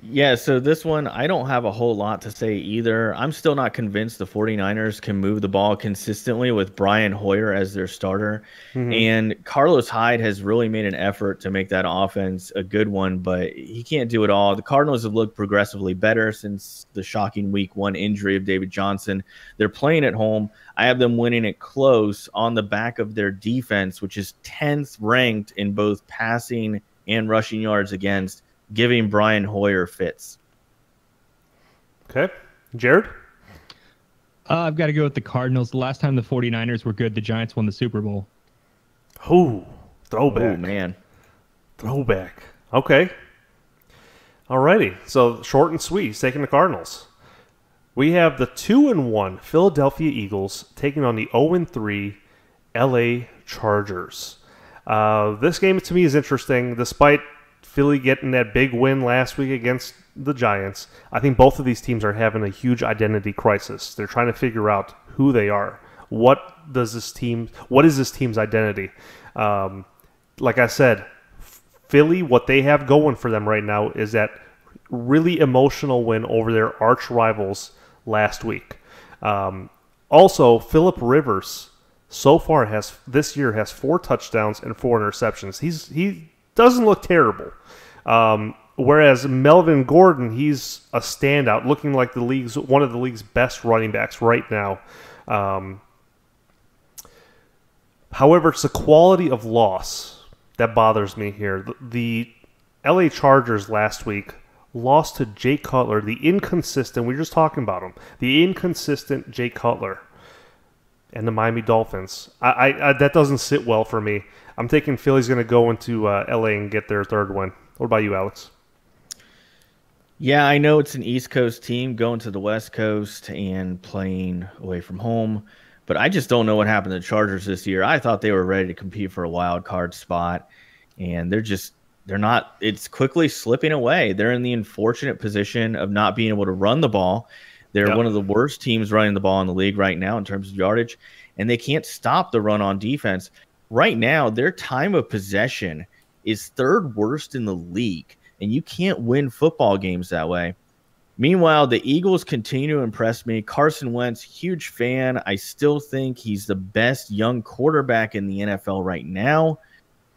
Yeah, so this one, I don't have a whole lot to say either. I'm still not convinced the 49ers can move the ball consistently with Brian Hoyer as their starter. And Carlos Hyde has really made an effort to make that offense a good one, but he can't do it all. The Cardinals have looked progressively better since the shocking week 1 injury of David Johnson. They're playing at home. I have them winning it close on the back of their defense, which is 10th ranked in both passing and rushing yards against, giving Brian Hoyer fits. Okay. Jared? I've got to go with the Cardinals. The last time the 49ers were good, the Giants won the Super Bowl. Ooh, throwback. Oh, man. Throwback. Okay. Alrighty. So short and sweet. He's taking the Cardinals. We have the 2-1 Philadelphia Eagles taking on the 0-3 LA Chargers. This game to me is interesting. Despite Philly getting that big win last week against the Giants, I think both of these teams are having a huge identity crisis. They're trying to figure out who they are. What is this team's identity? Like I said, Philly, what they have going for them right now is that really emotional win over their arch rivals last week. Also, Phillip Rivers so far this year has 4 touchdowns and 4 interceptions. He doesn't look terrible. Whereas Melvin Gordon, he's a standout, looking like one of the league's best running backs right now. However, it's the quality of loss that bothers me here. The LA Chargers last week lost to Jay Cutler, the inconsistent, we were just talking about him, the inconsistent Jay Cutler, and the Miami Dolphins. That doesn't sit well for me. I'm thinking Philly's going to go into LA and get their 3rd win. What about you, Alex? Yeah, I know it's an East Coast team going to the West Coast and playing away from home, but I just don't know what happened to the Chargers this year. I thought they were ready to compete for a wild card spot, and they're not. It's quickly slipping away. They're in the unfortunate position of not being able to run the ball. They're one of the worst teams running the ball in the league right now in terms of yardage, and they can't stop the run on defense. Right now, their time of possession is 3rd worst in the league, and you can't win football games that way. Meanwhile, the Eagles continue to impress me. Carson Wentz, huge fan. I still think he's the best young quarterback in the NFL right now,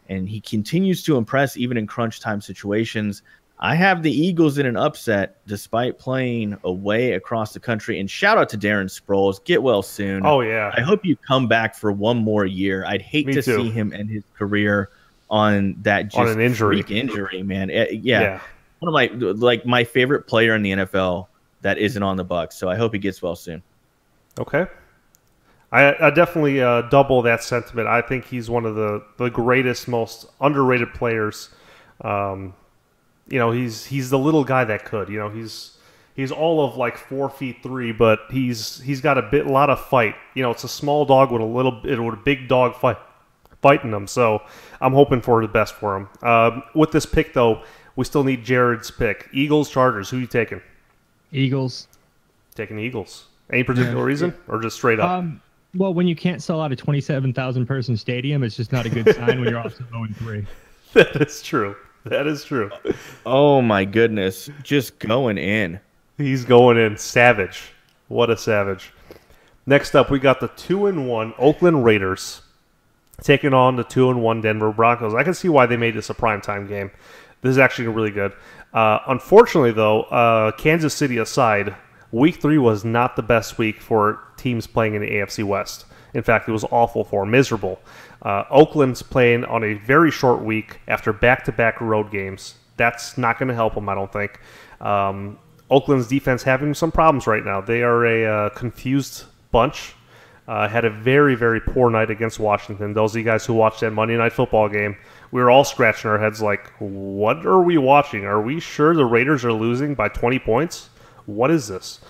and he continues to impress even in crunch time situations. I have the Eagles in an upset despite playing away across the country. And shout out to Darren Sproles. Get well soon. Oh, yeah. I hope you come back for one more year. I'd hate to see him end his career on that just an injury. Freak injury, man. Yeah. One of my favorite player in the NFL that isn't on the Bucs. So I hope he gets well soon. Okay. I definitely double that sentiment. I think he's one of the greatest, most underrated players. He's the little guy that could. He's all of like 4'3", but he's got a lot of fight. It's a small dog with a big dog fighting him. So I'm hoping for the best for him. With this pick though, we still need Jared's pick. Eagles, Chargers. Who are you taking? Eagles. Taking the Eagles. Any particular reason, or just straight up? Well, when you can't sell out a 27,000 person stadium, it's just not a good sign when you're off to 0-3. That is true. That is true. Oh my goodness, just going in. He's going in. Savage. What a savage. Next up, we got the 2-1 Oakland Raiders taking on the 2-1 Denver Broncos. I can see why they made this a primetime game. This is actually really good. Unfortunately, though, Kansas City aside, Week 3 was not the best week for teams playing in the AFC West. In fact, it was awful for them, miserable. Oakland's playing on a very short week after back-to-back road games. That's not going to help them, I don't think. Oakland's defense having some problems right now. They are a confused bunch. Had a very, very poor night against Washington. Those of you guys who watched that Monday Night Football game, we were all scratching our heads like, what are we watching? Are we sure the Raiders are losing by 20 points? What is this?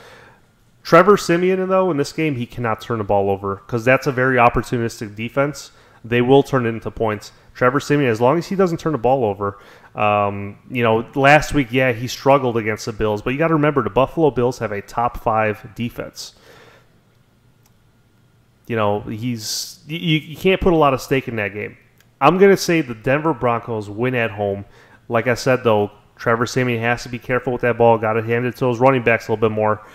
Trevor Siemian, though, in this game, he cannot turn the ball over because that's a very opportunistic defense. They will turn it into points. Trevor Siemian, as long as he doesn't turn the ball over, last week, he struggled against the Bills, but you got to remember the Buffalo Bills have a top 5 defense. You can't put a lot of stake in that game. I'm going to say the Denver Broncos win at home. Like I said, though, Trevor Siemian has to be careful with that ball. Got to hand it to those running backs a little bit more.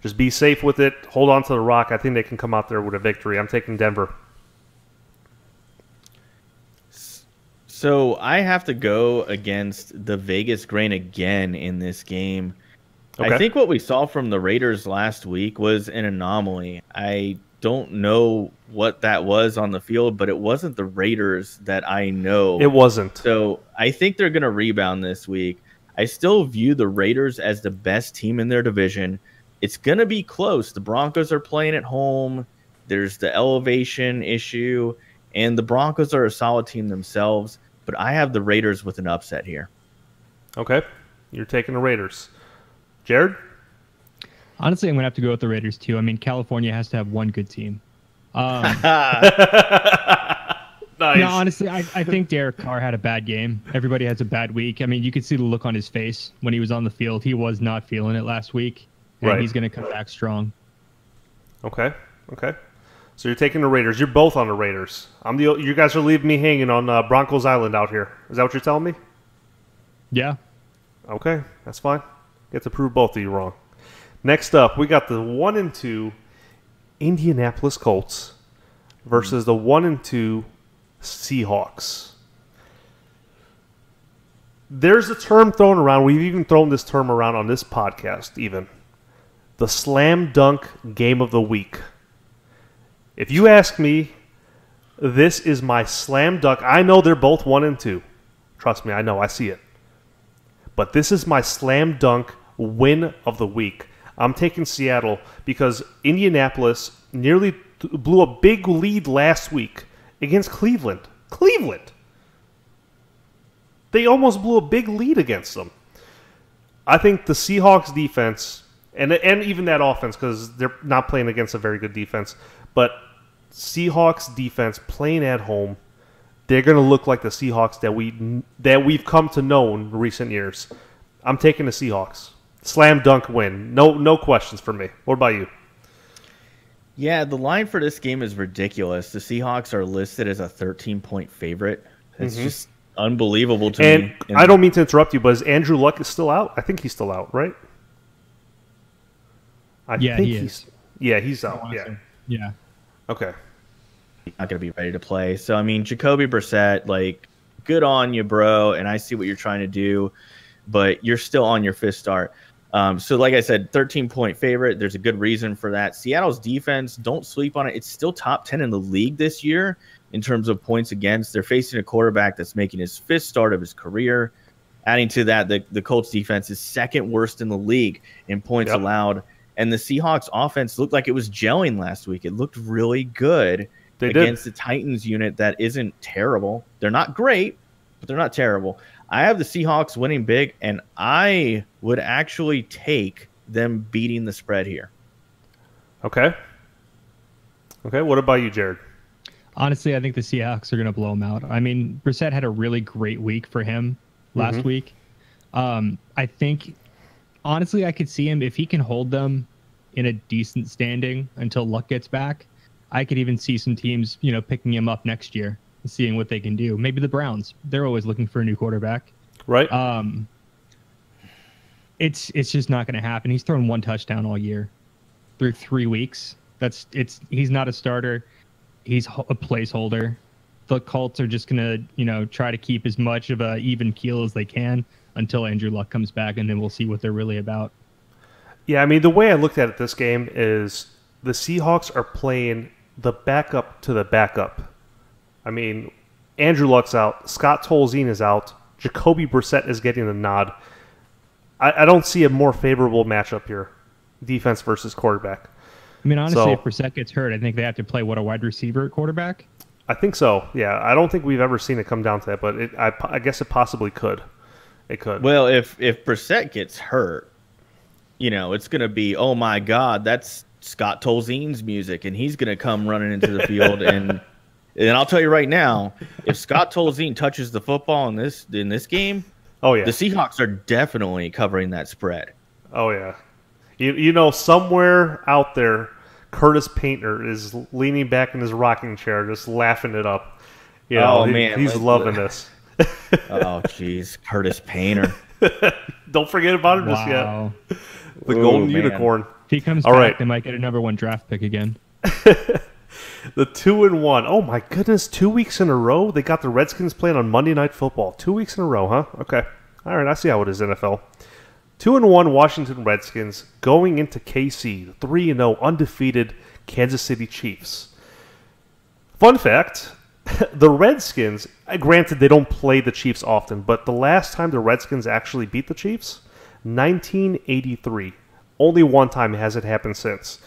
Just be safe with it. Hold on to the rock. I think they can come out there with a victory. I'm taking Denver. So I have to go against the Vegas grain again in this game. Okay. I think what we saw from the Raiders last week was an anomaly. I don't know what that was on the field, but it wasn't the Raiders that I know. It wasn't. So I think they're going to rebound this week. I still view the Raiders as the best team in their division. It's going to be close. The Broncos are playing at home. There's the elevation issue, and the Broncos are a solid team themselves, but I have the Raiders with an upset here. Okay. You're taking the Raiders. Jared? Honestly, I'm going to have to go with the Raiders, too. I mean, California has to have one good team. Nice. No, honestly, I think Derek Carr had a bad game. Everybody has a bad week. I mean, you could see the look on his face when he was on the field. He was not feeling it last week, and he's going to come back strong. Okay. So you're taking the Raiders. You're both on the Raiders. You guys are leaving me hanging on Broncos Island out here. Is that what you're telling me? Yeah. Okay, that's fine. Get to prove both of you wrong. Next up, we got the 1-2 Indianapolis Colts versus the 1-2 Seahawks. There's a term thrown around. We've even thrown this term around on this podcast, even. The slam dunk game of the week. If you ask me, this is my slam dunk. I know they're both 1-2. Trust me, I know. I see it. But this is my slam dunk win of the week. I'm taking Seattle because Indianapolis nearly blew a big lead last week against Cleveland. They almost blew a big lead against them. I think the Seahawks defense, and even that offense, because they're not playing against a very good defense, but Seahawks defense playing at home, they're going to look like the Seahawks that we've come to know in recent years. I'm taking the Seahawks. Slam dunk win. No questions for me. What about you? Yeah, the line for this game is ridiculous. The Seahawks are listed as a 13-point favorite. It's just unbelievable to me. And I don't mean to interrupt you, but is Andrew Luck still out? I think he's still out, right? I Yeah, think he is. he's out. Yeah. Yeah. Okay. Not going to be ready to play. So, I mean, Jacoby Brissett, like, good on you, bro. And I see what you're trying to do, but you're still on your fifth start. So, like I said, 13-point favorite. There's a good reason for that. Seattle's defense, don't sleep on it. It's still top 10 in the league this year in terms of points against. They're facing a quarterback that's making his fifth start of his career. Adding to that, the Colts defense is second worst in the league in points allowed. And the Seahawks offense looked like it was gelling last week. It looked really good against the Titans unit that isn't terrible. They're not great, but they're not terrible. I have the Seahawks winning big, and I would actually take them beating the spread here. Okay. Okay, what about you, Jared? Honestly, I think the Seahawks are going to blow them out. I mean, Brissett had a really great week for him last week. I think, honestly, I could see him, if he can hold them in a decent standing until Luck gets back, I could even see some teams, picking him up next year and seeing what they can do. Maybe the Browns. They're always looking for a new quarterback. Right. It's just not going to happen. He's thrown one touchdown all year through 3 weeks. He's not a starter. He's a placeholder. The Colts are just going to, try to keep as much of a even keel as they can until Andrew Luck comes back, and then we'll see what they're really about. Yeah, I mean, the way I looked at it this game is the Seahawks are playing the backup to the backup. I mean, Andrew Luck's out. Scott Tolzien is out. Jacoby Brissett is getting the nod. I don't see a more favorable matchup here, defense versus quarterback. I mean, honestly, if Brissett gets hurt, I think they have to play a wide receiver at quarterback. I think so, yeah. I don't think we've ever seen it come down to that, but I guess it possibly could. It could. Well, if Brissett gets hurt, it's going to be, oh, my God, that's Scott Tolzien's music, and he's going to come running into the field. and I'll tell you right now, if Scott Tolzien touches the football in this game, oh yeah, the Seahawks are definitely covering that spread. Oh, yeah. Somewhere out there, Curtis Painter is leaning back in his rocking chair, just laughing it up. Man, he's loving this. Oh, jeez, Curtis Painter. Don't forget about him just yet. The golden unicorn. If he comes back, they might get a number 1 draft pick again. The 2-1. Oh my goodness, 2 weeks in a row. They got the Redskins playing on Monday Night Football. 2 weeks in a row, huh? Okay. All right, I see how it is, NFL. 2-1 Washington Redskins going into KC, 3-0 undefeated Kansas City Chiefs. Fun fact, the Redskins, granted they don't play the Chiefs often, but the last time the Redskins actually beat the Chiefs, 1983. Only one time has it happened since.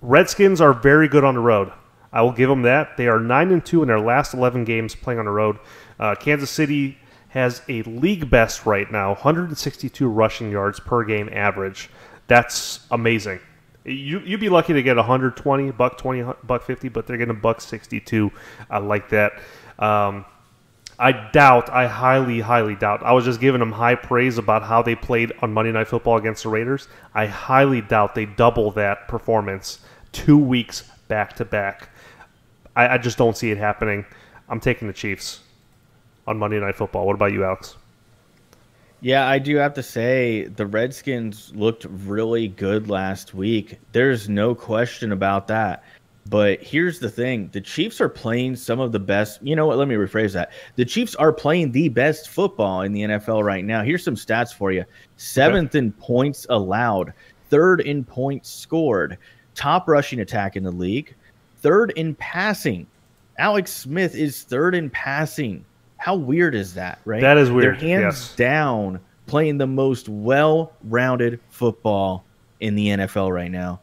Redskins are very good on the road. I will give them that. They are 9-2 in their last 11 games playing on the road. Kansas City has a league best right now, 162 rushing yards per game average. That's amazing. You'd be lucky to get 120, $120, $150, but they're getting $162. I like that. I highly, highly doubt. I was just giving them high praise about how they played on Monday Night Football against the Raiders. I highly doubt they double that performance 2 weeks back to back. I just don't see it happening. I'm taking the Chiefs on Monday Night Football. What about you, Alex? Yeah, I do have to say the Redskins looked really good last week. There's no question about that. But here's the thing. The Chiefs are playing some of the best. You know what? Let me rephrase that. The Chiefs are playing the best football in the NFL right now. Here's some stats for you. 7th in points allowed. 3rd in points scored. Top rushing attack in the league. 3rd in passing. Alex Smith is 3rd in passing. How weird is that, right? That is weird. They're hands down playing the most well-rounded football in the NFL right now.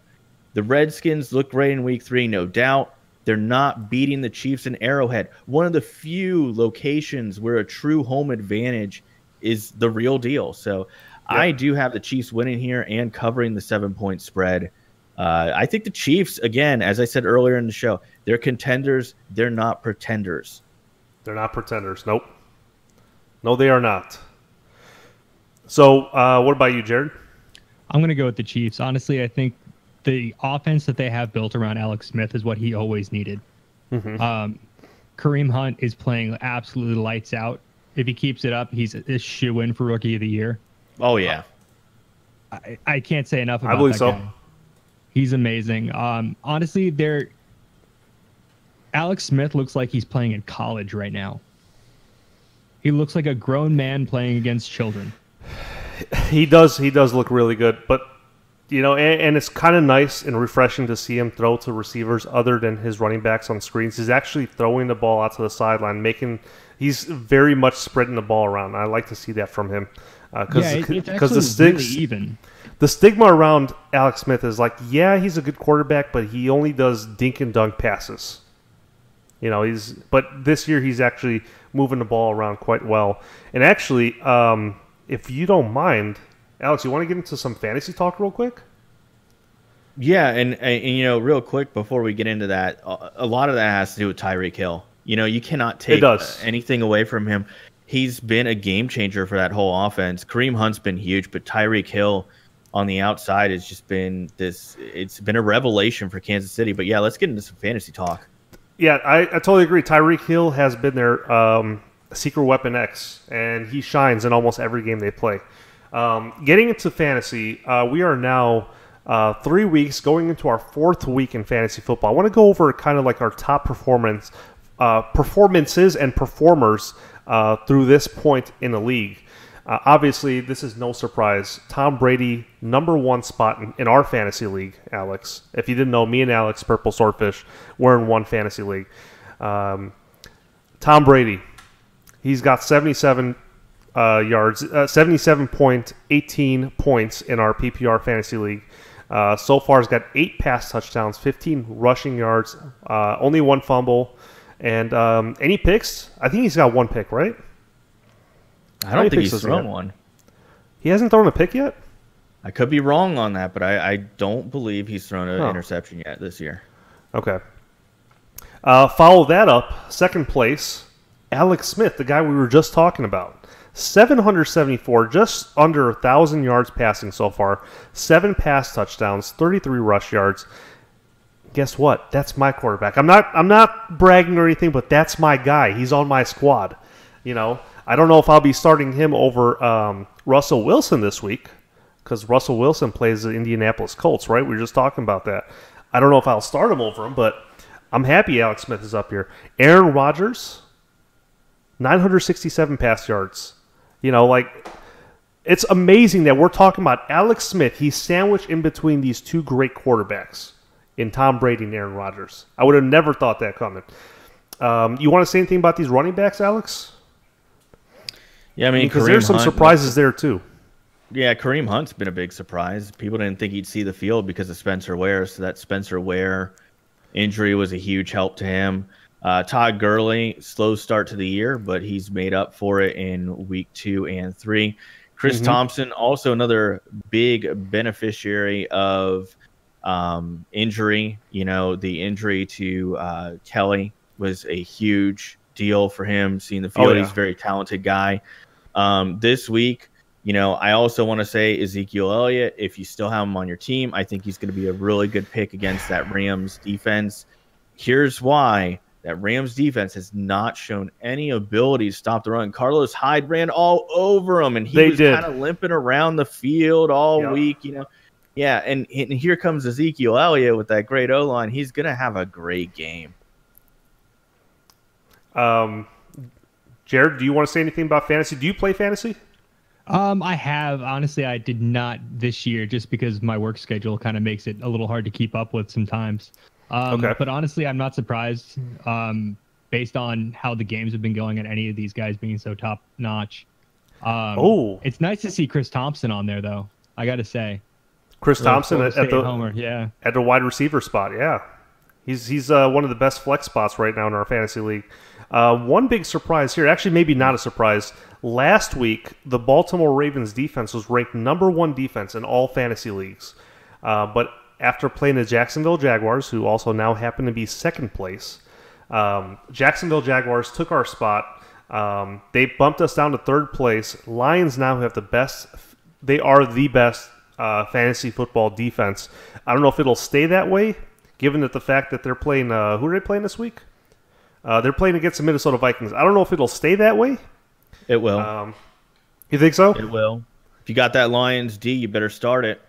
The Redskins look great in week 3, no doubt. They're not beating the Chiefs in Arrowhead, one of the few locations where a true home advantage is the real deal. So I do have the Chiefs winning here and covering the 7-point spread. I think the Chiefs, again, as I said earlier in the show, they're contenders. They're not pretenders. They're not pretenders. Nope. No, they are not. So what about you, Jared? I'm going to go with the Chiefs. Honestly, I think the offense that they have built around Alex Smith is what he always needed. Mm-hmm. Kareem Hunt is playing absolutely lights out. If he keeps it up, he's a shoe-in for Rookie of the Year. Oh, yeah. I can't say enough about I believe that so. guy. He's amazing. Honestly, Alex Smith looks like he's playing in college right now. He looks like a grown man playing against children. He does look really good, but and it's kind of nice and refreshing to see him throw to receivers other than his running backs on screens. He's actually throwing the ball out to the sideline, he's very much spreading the ball around. I like to see that from him because really even. The stigma around Alex Smith is like, yeah, he's a good quarterback, but he only does dink and dunk passes. But this year he's actually moving the ball around quite well. And actually, if you don't mind, Alex, you want to get into some fantasy talk real quick? Yeah, and real quick before we get into that, a lot of that has to do with Tyreek Hill. You cannot take anything away from him. He's been a game changer for that whole offense. Kareem Hunt's been huge, but Tyreek Hill on the outside has just been it's been a revelation for Kansas City. But yeah, let's get into some fantasy talk. Yeah, I totally agree. Tyreek Hill has been their secret weapon X, and he shines in almost every game they play. Getting into fantasy, we are now 3 weeks going into our 4th week in fantasy football. I want to go over kind of like our top performances and performers through this point in the league. Obviously, this is no surprise. Tom Brady, #1 spot in our fantasy league, Alex. If you didn't know, me and Alex, Purple Swordfish, we're in one fantasy league. Tom Brady, he's got 77 yards, 77.18 points in our PPR fantasy league. So far, he's got 8 pass touchdowns, 15 rushing yards, only 1 fumble, and any picks? I think he's got 1 pick, right? I don't think he's thrown one. He hasn't thrown a pick yet? I could be wrong on that, but I don't believe he's thrown an interception yet this year. Okay. Follow that up, second place, Alex Smith, the guy we were just talking about. 774, just under 1,000 yards passing so far. 7 pass touchdowns, 33 rush yards. Guess what? That's my quarterback. I'm not bragging or anything, but that's my guy. He's on my squad. I don't know if I'll be starting him over Russell Wilson this week because Russell Wilson plays the Indianapolis Colts, right? We were just talking about that. I don't know if I'll start him over him, but I'm happy Alex Smith is up here. Aaron Rodgers, 967 pass yards. It's amazing that we're talking about Alex Smith. He's sandwiched in between these 2 great quarterbacks in Tom Brady and Aaron Rodgers. I would have never thought that coming. You want to say anything about these running backs, Alex? Yeah, I mean, because there's some surprises there too. Yeah, Kareem Hunt's been a big surprise. People didn't think he'd see the field because of Spencer Ware, so that Spencer Ware injury was a huge help to him. Todd Gurley, slow start to the year, but he's made up for it in week 2 and 3. Chris Thompson, also another big beneficiary of injury. The injury to Kelly was a huge deal for him, seeing the field. He's a very talented guy. This week, I also want to say Ezekiel Elliott, if you still have him on your team, I think he's going to be a really good pick against that Rams defense. Here's why. That Rams defense has not shown any ability to stop the run. Carlos Hyde ran all over him, and he was kind of limping around the field all week, Yeah, and here comes Ezekiel Elliott with that great O-line. He's going to have a great game. Jared, do you want to say anything about fantasy? Do you play fantasy? I have. Honestly, I did not this year just because my work schedule kind of makes it a little hard to keep up with sometimes. Okay. But honestly, I'm not surprised based on how the games have been going and any of these guys being so top notch. It's nice to see Chris Thompson on there, though. I got to say. Chris Thompson at the wide receiver spot, yeah. He's one of the best flex spots right now in our fantasy league. One big surprise here, actually maybe not a surprise. Last week, the Baltimore Ravens defense was ranked #1 defense in all fantasy leagues. But after playing the Jacksonville Jaguars, who also now happen to be second place, Jacksonville Jaguars took our spot. They bumped us down to third place. Lions now have the best. They are the best fantasy football defense. I don't know if it'll stay that way, given that the fact that they're playing. Who are they playing this week? They're playing against the Minnesota Vikings. I don't know if it'll stay that way. It will. You think so? It will. If you got that Lions D, you better start it.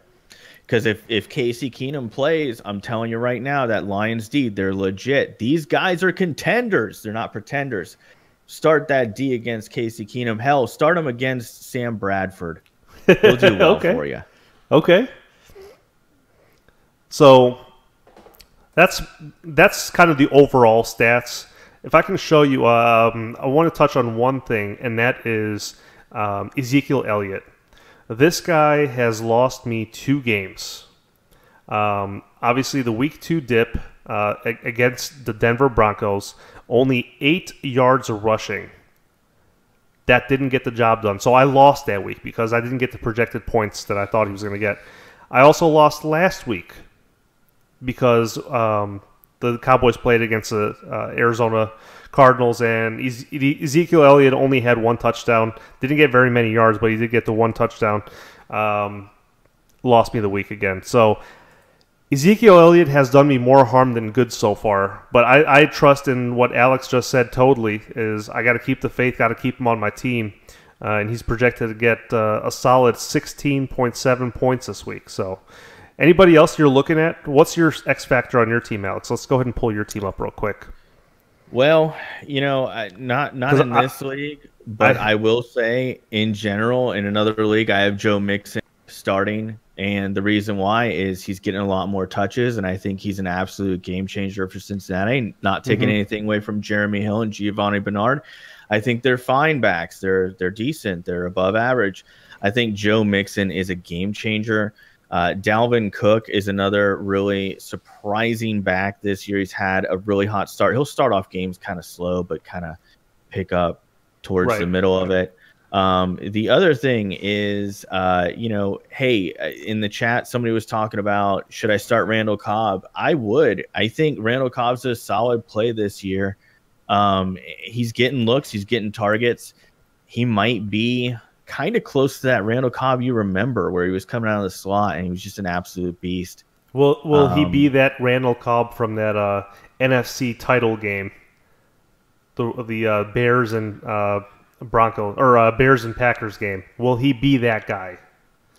Because if Casey Keenum plays, I'm telling you right now, that Lions D, they're legit. These guys are contenders. They're not pretenders. Start that D against Casey Keenum. Hell, start him against Sam Bradford. He'll do well for you. Okay. So that's kind of the overall stats. If I can show you, I want to touch on one thing, and that is Ezekiel Elliott. This guy has lost me 2 games. Obviously, the Week 2 dip against the Denver Broncos, only 8 yards of rushing. That didn't get the job done. So I lost that week because I didn't get the projected points that I thought he was going to get. I also lost last week because the Cowboys played against the Arizona Cardinals, and Ezekiel Elliott only had 1 touchdown. Didn't get very many yards, but he did get the 1 touchdown. Lost me the week again. So Ezekiel Elliott has done me more harm than good so far. But I trust in what Alex just said totally, is I got to keep the faith, got to keep him on my team. And he's projected to get a solid 16.7 points this week. So anybody else you're looking at? What's your X factor on your team, Alex? Let's go ahead and pull your team up real quick. Well, not in this league, but I will say in general, in another league, I have Joe Mixon starting. And the reason why is he's getting a lot more touches, and I think he's an absolute game changer for Cincinnati. Not taking anything away from Jeremy Hill and Giovanni Bernard. I think they're fine backs. They're decent. They're above average. I think Joe Mixon is a game changer. Dalvin Cook is another really surprising back this year. He's had a really hot start. He'll start off games kind of slow, but kind of pick up towards the middle of it. The other thing is, hey, in the chat, somebody was talking about, should I start Randall Cobb? I would. I think Randall Cobb's a solid play this year. He's getting looks. He's getting targets. He might be kind of close to that Randall Cobb you remember, where he was coming out of the slot and he was just an absolute beast. Will he be that Randall Cobb from that NFC title game? The Bears and Broncos, or Bears and Packers game. Will he be that guy?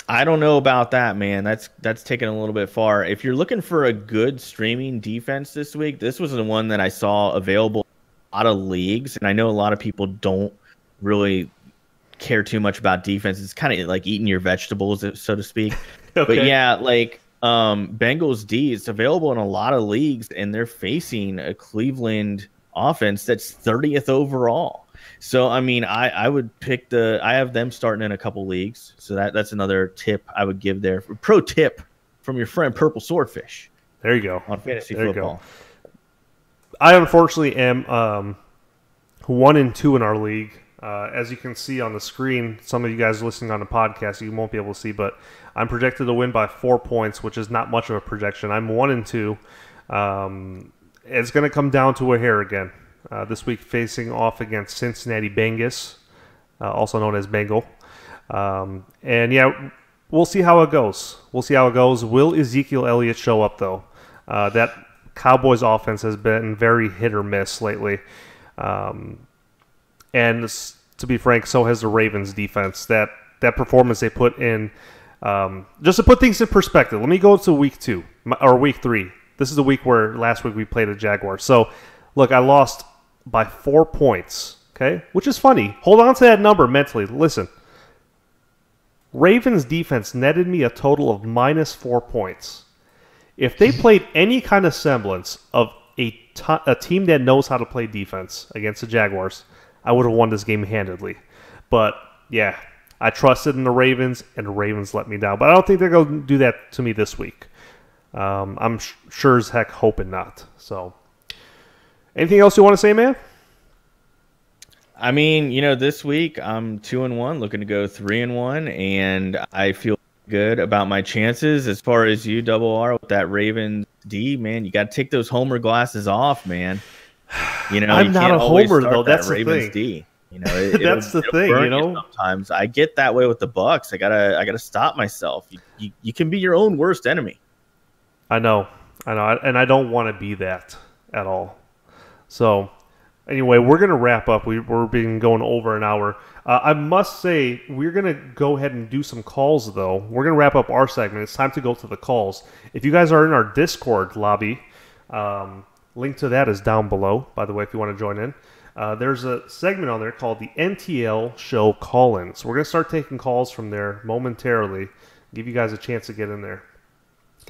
I don't know about that, man. That's taken a little bit far. If you're looking for a good streaming defense this week, this was the one that I saw available in a lot of leagues, and I know a lot of people don't really care too much about defense. It's kind of like eating your vegetables, so to speak. Okay. But yeah, like Bengals D, it's available in a lot of leagues, and they're facing a Cleveland offense that's 30th overall. So, I mean, I would pick I have them starting in a couple leagues. So that's another tip I would give there. Pro tip from your friend PurpleSwordfish. There you go. On fantasy football. I unfortunately am 1-2 in our league. As you can see on the screen, some of you guys listening on the podcast, you won't be able to see, but I'm projected to win by 4 points, which is not much of a projection. I'm 1-2. It's going to come down to a hair again. This week facing off against Cincinnati Bengals, also known as Bengal. And yeah, we'll see how it goes. Will Ezekiel Elliott show up, though? That Cowboys offense has been very hit or miss lately. And to be frank, so has the Ravens defense. That performance they put in, just to put things in perspective, let me go to week 2, or week 3. This is the week where last week we played the Jaguars. So, look, I lost by 4 points, okay? Which is funny. Hold on to that number mentally. Listen. Ravens defense netted me a total of -4 points. If they played any kind of semblance of a team that knows how to play defense against the Jaguars, I would have won this game handedly. But, yeah, I trusted in the Ravens, and the Ravens let me down. But I don't think they're going to do that to me this week. I'm sure as heck hoping not. So, anything else you want to say, man? I mean, this week I'm 2-1, looking to go 3-1, and I feel good about my chances. As far as you, Double R, with that Ravens D, man, you got to take those homer glasses off, man. I'm not a homer, though. That's the thing. D. That's the thing. Sometimes I get that way with the Bucks. I gotta stop myself. You can be your own worst enemy. I know, and I don't want to be that at all. So, anyway, we're gonna wrap up. We're been going over an hour. I must say, we're going to go ahead and do some calls, though. We're going to wrap up our segment. It's time to go to the calls. If you guys are in our Discord lobby, link to that is down below, by the way, if you want to join in. There's a segment on there called the NTL Show Call-In. So we're going to start taking calls from there momentarily, give you guys a chance to get in there.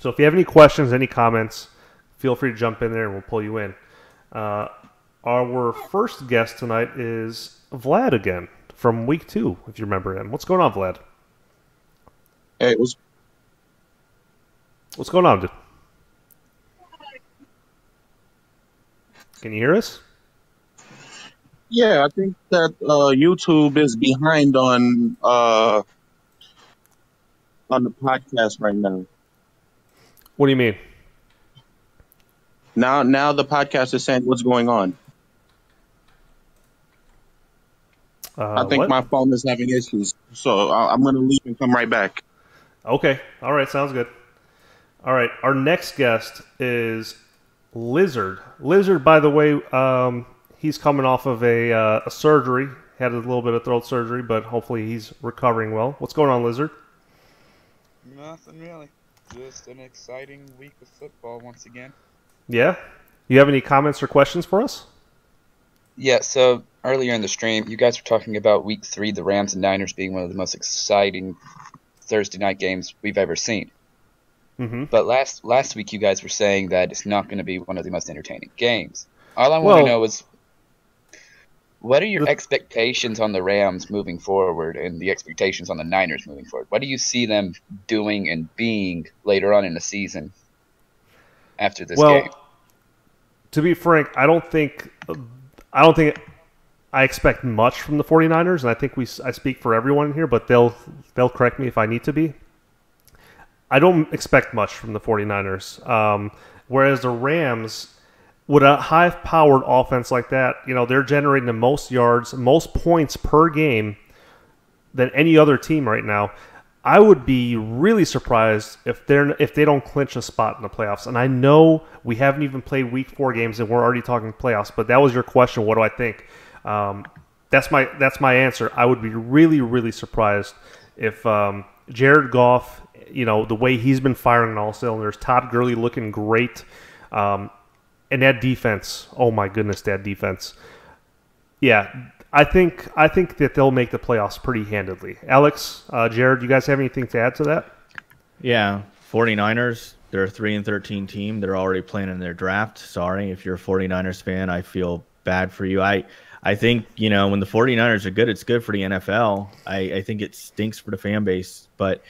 So if you have any questions, any comments, feel free to jump in there and we'll pull you in. Our first guest tonight is Vlad again from week 2, if you remember him. What's going on, Vlad? Hey, what's going on, dude? Can you hear us? Yeah, I think that YouTube is behind on the podcast right now. What do you mean? Now the podcast is saying what's going on. I think my phone is having issues, so I'm going to leave and come right back. Okay. All right. Sounds good. All right. Our next guest is Lizard. Lizard, by the way, he's coming off of a surgery. Had a little bit of throat surgery, but hopefully he's recovering well. What's going on, Lizard? Nothing really. Just an exciting week of football once again. Yeah? You have any comments or questions for us? Yeah, so earlier in the stream, you guys were talking about week 3, the Rams and Niners being one of the most exciting Thursday night games we've ever seen. Mm-hmm. But last week you guys were saying that it's not going to be one of the most entertaining games. All I want to know is, what are your expectations on the Rams moving forward and the expectations on the Niners moving forward? What do you see them doing and being later on in the season after this game? To be frank, I don't think I expect much from the 49ers, and I think I speak for everyone here, but they'll correct me if I need to be. I don't expect much from the 49ers. Whereas the Rams, with a high-powered offense like that, they're generating the most yards, most points per game than any other team right now. I would be really surprised if they don't clinch a spot in the playoffs. And I know we haven't even played Week 4 games, and we're already talking playoffs. But that was your question. What do I think? That's my answer. I would be really, really surprised if Jared Goff, the way he's been firing on all cylinders, Todd Gurley looking great, and that defense. Oh my goodness, that defense. Yeah. I think that they'll make the playoffs pretty handedly. Alex, Jared, you guys have anything to add to that? Yeah, 49ers, they're a 3-13 team. They're already planning their draft. Sorry, if you're a 49ers fan, I feel bad for you. I think, when the 49ers are good, it's good for the NFL. I think it stinks for the fan base, but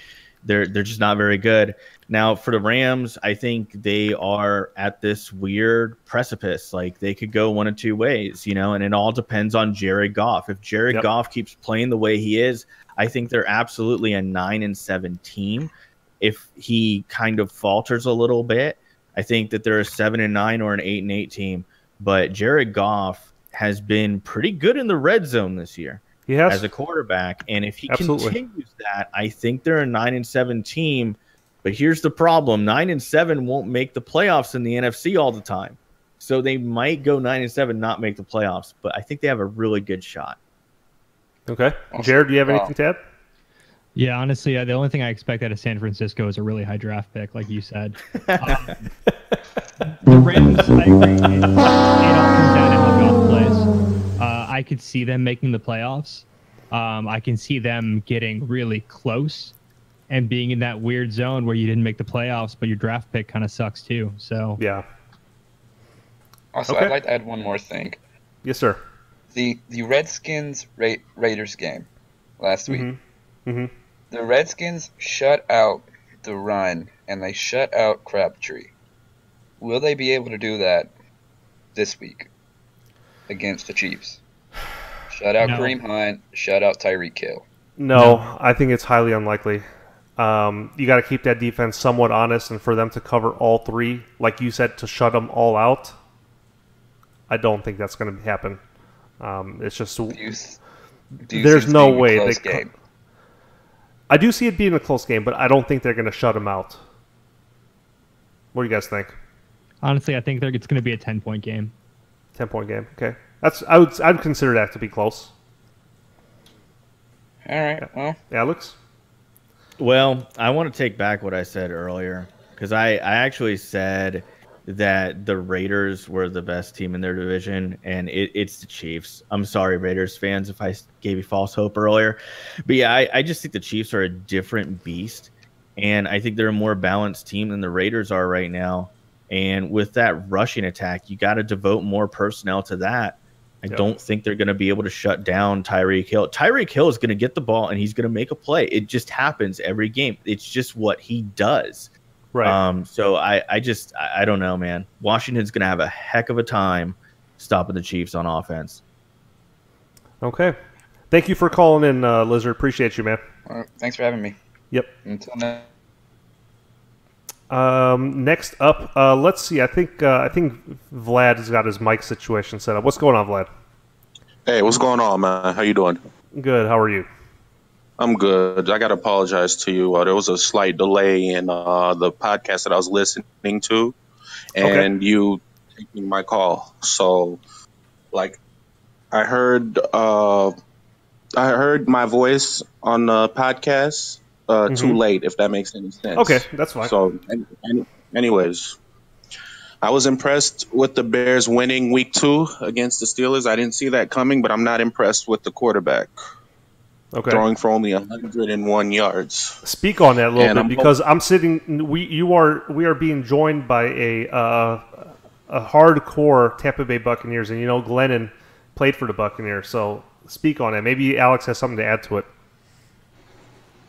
they're just not very good. Now, for the Rams, I think they are at this weird precipice. Like, they could go one of two ways, and it all depends on Jared Goff. If Jared Goff keeps playing the way he is, I think they're absolutely a 9-7 team. If he kind of falters a little bit, I think that they're a 7-9 or an 8-8 team. But Jared Goff has been pretty good in the red zone this year. He has. As a quarterback. And if he continues that, I think they're a 9-7 team. But here's the problem. 9-7 won't make the playoffs in the NFC all the time. So they might go 9-7, not make the playoffs. But I think they have a really good shot. Okay. Jared, do you have anything to add? Yeah, honestly, the only thing I expect out of San Francisco is a really high draft pick, like you said. The Rams, I agree. It all comes down to how Goff plays. I could see them making the playoffs. I can see them getting really close and being in that weird zone where you didn't make the playoffs, but your draft pick kind of sucks too. So yeah. Also, I'd like to add one more thing. Yes, sir. The Redskins Raiders game last week. Mm-hmm. The Redskins shut out the run and they shut out Crabtree. Will they be able to do that this week against the Chiefs? Shut out Kareem Hunt, shut out Tyreek Hill. No, I think it's highly unlikely. You got to keep that defense somewhat honest, and for them to cover all three, like you said, to shut them all out, I don't think that's going to happen. It's just there's no way. I do see it being a close game, but I don't think they're going to shut them out. What do you guys think? Honestly, I think it's going to be a 10-point game. 10-point game. Okay, I'd consider that to be close. All right. Well, Alex? Well, I want to take back what I said earlier because I actually said that the Raiders were the best team in their division, and it's the Chiefs. I'm sorry, Raiders fans, if I gave you false hope earlier. But yeah, I just think the Chiefs are a different beast, and I think they're a more balanced team than the Raiders are right now. And with that rushing attack, you got to devote more personnel to that. I don't think they're going to be able to shut down Tyreek Hill. Tyreek Hill is going to get the ball, and he's going to make a play. It just happens every game. It's just what he does. Right. So I don't know, man. Washington's going to have a heck of a time stopping the Chiefs on offense. Okay. Thank you for calling in, Lizard. Appreciate you, man. all right, thanks for having me. Yep. Until next. Next up, let's see. I think Vlad has got his mic situation set up. What's going on, Vlad? Hey, what's going on, man? How you doing? Good. How are you? I'm good. I got to apologize to you. There was a slight delay in the podcast that I was listening to, and you taking my call. So, like, I heard my voice on the podcast too late, if that makes any sense. Okay, that's fine. So, anyways, I was impressed with the Bears winning week 2 against the Steelers. I didn't see that coming, but I'm not impressed with the quarterback. Okay. Throwing for only 101 yards. Speak on that a little bit, because I'm sitting. We are being joined by a hardcore Tampa Bay Buccaneers, and Glennon played for the Buccaneers. So speak on it. Maybe Alex has something to add to it.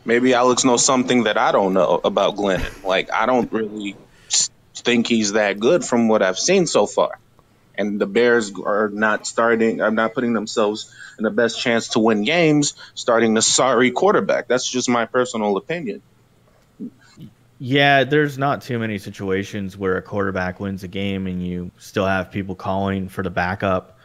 Maybe Alex knows something that I don't know about Glennon. Like, I don't really think he's that good from what I've seen so far. And the Bears are not putting themselves in the best chance to win games starting the sorry quarterback. That's just my personal opinion. Yeah, there's not too many situations where a quarterback wins a game and you still have people calling for the backup.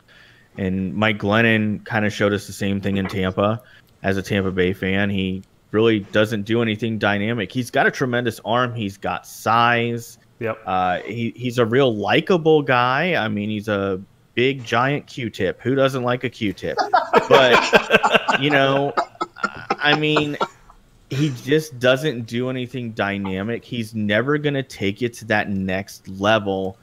And Mike Glennon kind of showed us the same thing in Tampa. As a Tampa Bay fan, he really doesn't do anything dynamic. He's got a tremendous arm. He's got size. Yep. He's a real likable guy. I mean, he's a big, giant Q-tip. Who doesn't like a Q-tip? But, I mean, he just doesn't do anything dynamic. He's never going to take it to that next level.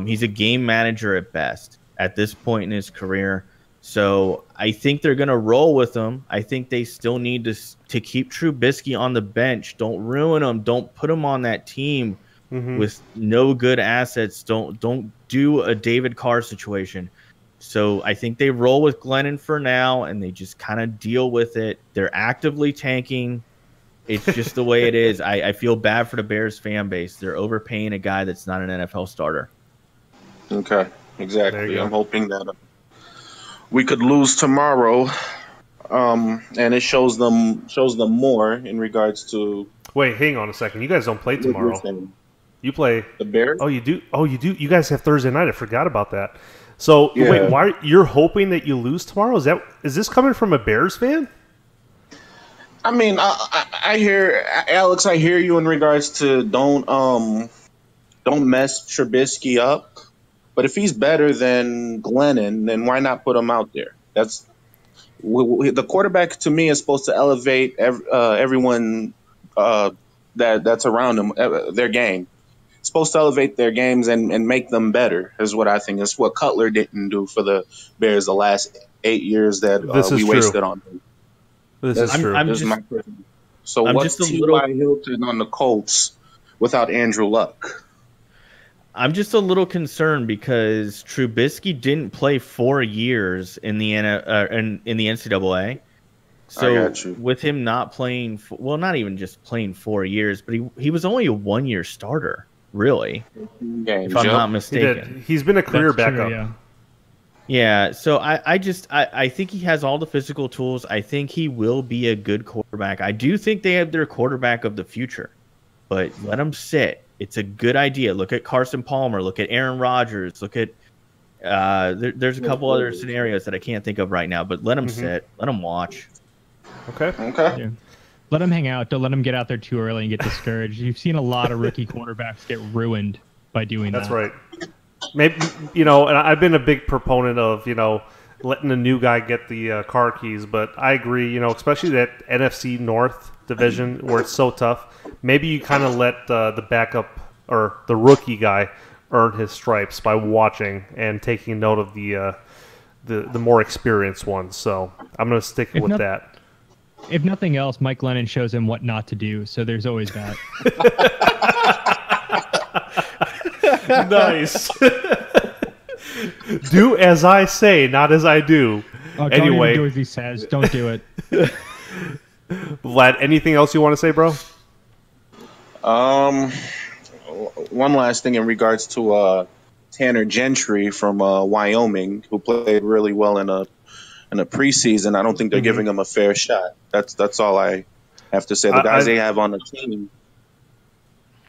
He's a game manager at best at this point in his career. So I think they're going to roll with him. I think they still need to keep Trubisky on the bench. Don't ruin him. Don't put him on that team with no good assets. Don't do a David Carr situation. So I think they roll with Glennon for now, and they just kind of deal with it. They're actively tanking. It's just the way it is. I feel bad for the Bears fan base. They're overpaying a guy that's not an NFL starter. Okay, exactly. I'm hoping that we could lose tomorrow, and it shows them more in regards to. Wait, hang on a second. You guys don't play tomorrow. You play the Bears. Oh, you do. You guys have Thursday night. I forgot about that. So wait, why you're hoping that you lose tomorrow? Is this coming from a Bears fan? I mean, I hear Alex. I hear you in regards to don't mess Trubisky up. But if he's better than Glennon, then why not put him out there? That's the quarterback to me is supposed to elevate everyone that's around him, their game. It's supposed to elevate their games and make them better, is what I think. It's what Cutler didn't do for the Bears the last 8 years that we wasted on him. This is true. So what's T.Y. Hilton on the Colts without Andrew Luck? I'm just a little concerned because Trubisky didn't play 4 years in the NCAA. So with him not playing, not even just playing 4 years, but he was only a 1 year starter, really, if I'm not mistaken. He's been a career backup. True, yeah. Yeah, so I think he has all the physical tools. I think he will be a good quarterback. I do think they have their quarterback of the future, but let him sit. It's a good idea. Look at Carson Palmer. Look at Aaron Rodgers. Look at there's a couple other scenarios that I can't think of right now, but let him sit. Let him watch. Okay. Yeah. Let him hang out. Don't let him get out there too early and get discouraged. You've seen a lot of rookie quarterbacks get ruined by doing that. That's right. Maybe and I've been a big proponent of letting the new guy get the car keys. But I agree, especially that NFC North division where it's so tough. Maybe you kind of let the backup or the rookie guy earn his stripes by watching and taking note of the more experienced ones. So I'm going to stick with that. If nothing else, Mike Lennon shows him what not to do. So there's always that. Nice. Do as I say, not as I do. Oh, anyway, don't even do as he says. Don't do it. Vlad, anything else you want to say, bro? One last thing in regards to Tanner Gentry from Wyoming, who played really well in a preseason. I don't think they're giving him a fair shot. That's all I have to say. The guys they have on the team.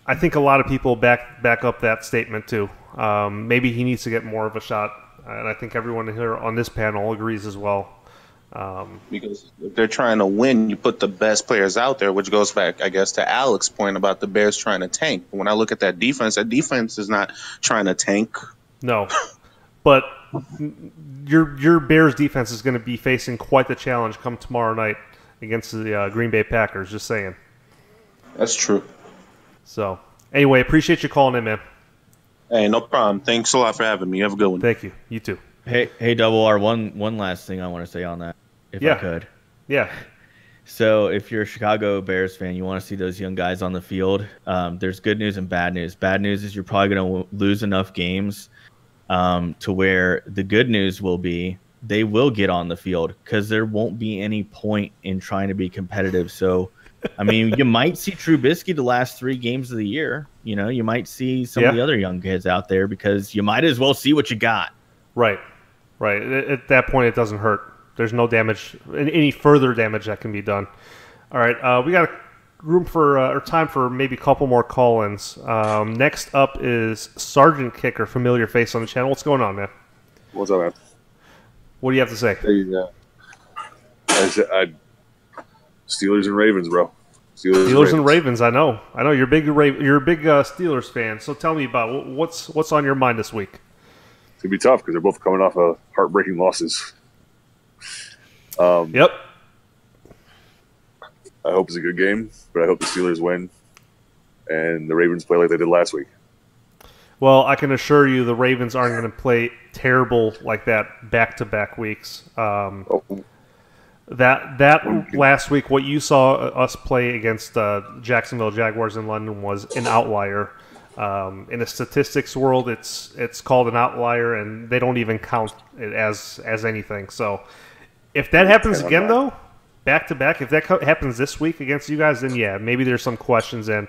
I think a lot of people back up that statement too. Maybe he needs to get more of a shot, and I think everyone here on this panel agrees as well. Because if they're trying to win, you put the best players out there, which goes back, I guess, to Alex's point about the Bears trying to tank. When I look at that defense is not trying to tank. No, but your Bears defense is going to be facing quite the challenge come tomorrow night against the Green Bay Packers. Just saying. That's true. So, anyway, appreciate you calling in, man. Hey, no problem. Thanks a lot for having me. You have a good one. Thank you. You too. Hey, Double R. One last thing I want to say on that, if I could. Yeah. So, if you're a Chicago Bears fan, you want to see those young guys on the field. There's good news and bad news. Bad news is you're probably going to lose enough games to where the good news will be they will get on the field because there won't be any point in trying to be competitive. So, I mean, you might see Trubisky the last 3 games of the year. You might see some of the other young kids out there because you might as well see what you got. Right. At that point, it doesn't hurt. There's no damage, any further damage that can be done. All right, we got room for or time for maybe a couple more call-ins. Next up is Sergeant Kicker, familiar face on the channel. What's going on, man? What's up, man? What do you have to say? There you go. Steelers and Ravens, bro. Steelers and Ravens. I know. You're a big Steelers fan. So tell me about what's on your mind this week. It's gonna be tough because they're both coming off of heartbreaking losses. Yep. I hope it's a good game, but I hope the Steelers win and the Ravens play like they did last week. Well, I can assure you the Ravens aren't going to play terrible like that back-to-back weeks. That last week, what you saw us play against Jacksonville Jaguars in London was an outlier. In the statistics world, it's called an outlier, and they don't even count it as anything. So if that happens again, though, back-to-back, if that happens this week against you guys, then yeah, maybe there's some questions and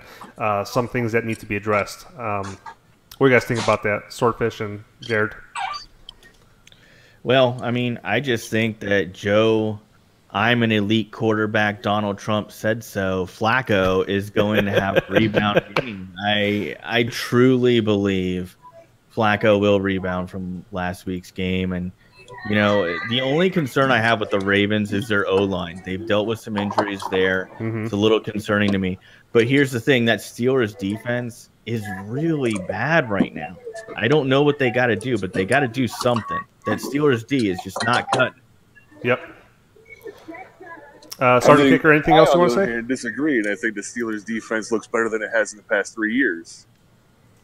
some things that need to be addressed. What do you guys think about that, Swordfish and Jared? Well, I mean, I just think that Joe, I'm an elite quarterback, Donald Trump said so, Flacco is going to have a rebound game. I truly believe Flacco will rebound from last week's game. And, the only concern I have with the Ravens is their O-line. They've dealt with some injuries there. Mm-hmm. It's a little concerning to me. But here's the thing, that Steelers defense is really bad right now. I don't know what they got to do, but they got to do something. That Steelers D is just not cutting. Yep. Sergeant Kicker, anything else you want to say? I disagree, and I think the Steelers defense looks better than it has in the past 3 years.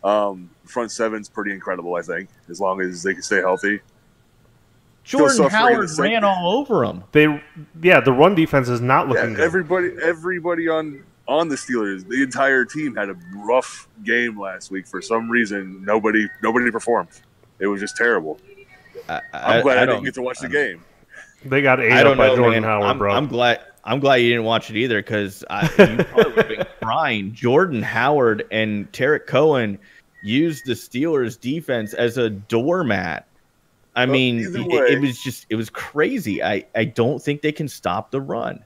Front seven's pretty incredible, I think, as long as they can stay healthy. Jordan Howard ran all over them. The run defense is not looking good. Everybody on the Steelers, the entire team had a rough game last week. For some reason, nobody performed. It was just terrible. I'm glad I didn't get to watch the game. They got ate up by Jordan Howard, bro. I'm glad you didn't watch it either because you probably would have been crying. Jordan Howard and Tarek Cohen used the Steelers defense as a doormat. I mean, it was crazy. I don't think they can stop the run.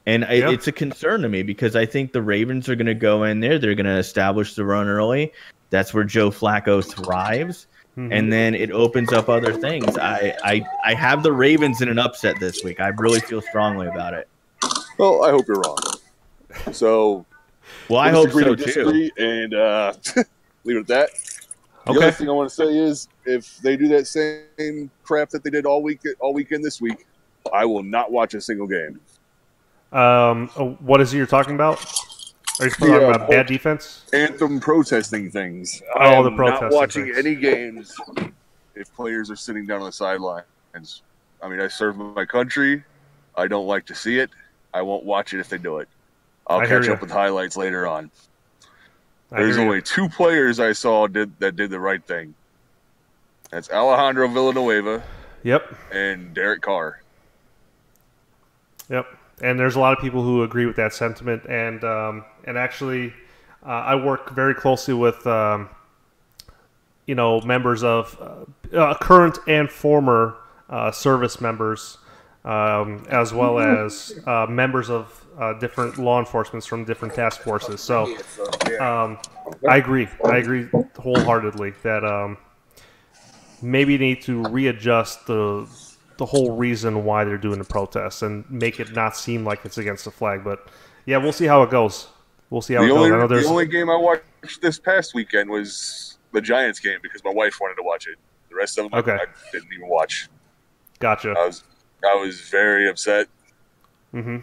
And it's a concern to me because I think the Ravens are going to go in there. They're going to establish the run early. That's where Joe Flacco thrives. Mm-hmm. And then it opens up other things. I have the Ravens in an upset this week. I really feel strongly about it. Well, I hope you're wrong. So, I hope so too. And leave it at that. The other thing I want to say is, if they do that same crap that they did all weekend this week, I will not watch a single game. What is it you're talking about? Are you talking about bad defense? Anthem protesting things. Oh, I am the protesting not watching things. any games if players are sitting down on the sidelines. I mean, I serve my country. I don't like to see it. I won't watch it if they do it. I'll catch up with highlights later on. There's only 2 players I saw that did the right thing. That's Alejandro Villanueva. Yep. And Derek Carr. Yep. And there's a lot of people who agree with that sentiment. And actually, I work very closely with members of current and former service members, as well as members of different law enforcement from different task forces. So I agree wholeheartedly that maybe need to readjust the whole reason why they're doing the protests and make it not seem like it's against the flag. But yeah, we'll see how it goes. The only game I watched this past weekend was the Giants game because my wife wanted to watch it. The rest of them I didn't even watch. Gotcha. I was very upset. Mm-hmm.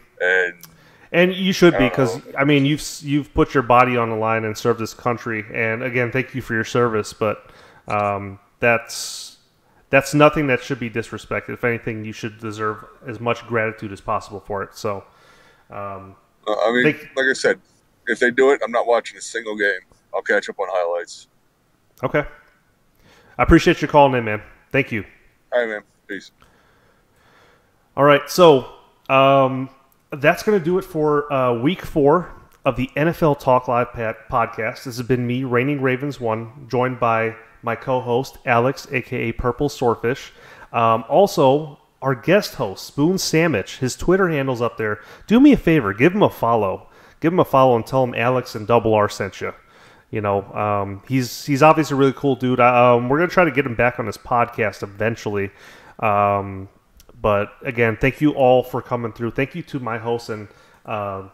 And you should be, because I mean you've put your body on the line and served this country. And again, thank you for your service. But that's nothing that should be disrespected. If anything, you should deserve as much gratitude as possible for it. So, like I said, if they do it, I'm not watching a single game. I'll catch up on highlights. Okay. I appreciate you calling in, man. Thank you. All right, man. Peace. All right, so that's going to do it for Week 4 of the NFL Talk Live podcast. This has been me, Reigning Ravens 1, joined by my co-host, Alex, a.k.a. PurpleSwordfish. Also, our guest host, Spoon Sandwich. His Twitter handle's up there. Do me a favor. Give him a follow. Give him a follow and tell him Alex and Double R sent you. You know, he's obviously a really cool dude. We're going to try to get him back on this podcast eventually. But, again, thank you all for coming through. Thank you to my host and to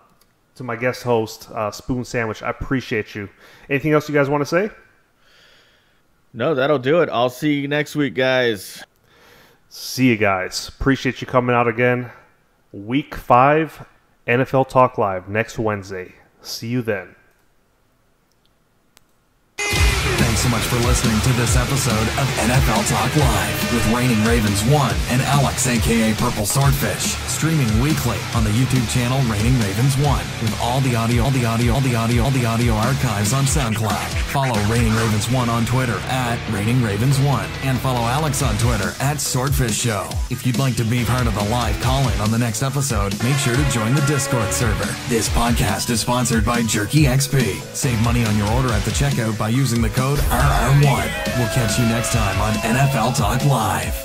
my guest host, Spoon Sandwich. I appreciate you. Anything else you guys want to say? No, that'll do it. I'll see you next week, guys. See you guys. Appreciate you coming out again. Week 5, NFL Talk Live, next Wednesday. See you then. Thanks so much for listening to this episode of NFL Talk Live with Reigning Ravens 1 and Alex, a.k.a. PurpleSwordfish. Streaming weekly on the YouTube channel Reigning Ravens 1 with all the audio archives on SoundCloud. Follow Reigning Ravens 1 on Twitter at Reigning Ravens 1 and follow Alex on Twitter at Swordfish Show. If you'd like to be part of the live call-in on the next episode, make sure to join the Discord server. This podcast is sponsored by Jerky XP. Save money on your order at the checkout by using the code RR1. We'll catch you next time on NFL Talk Live.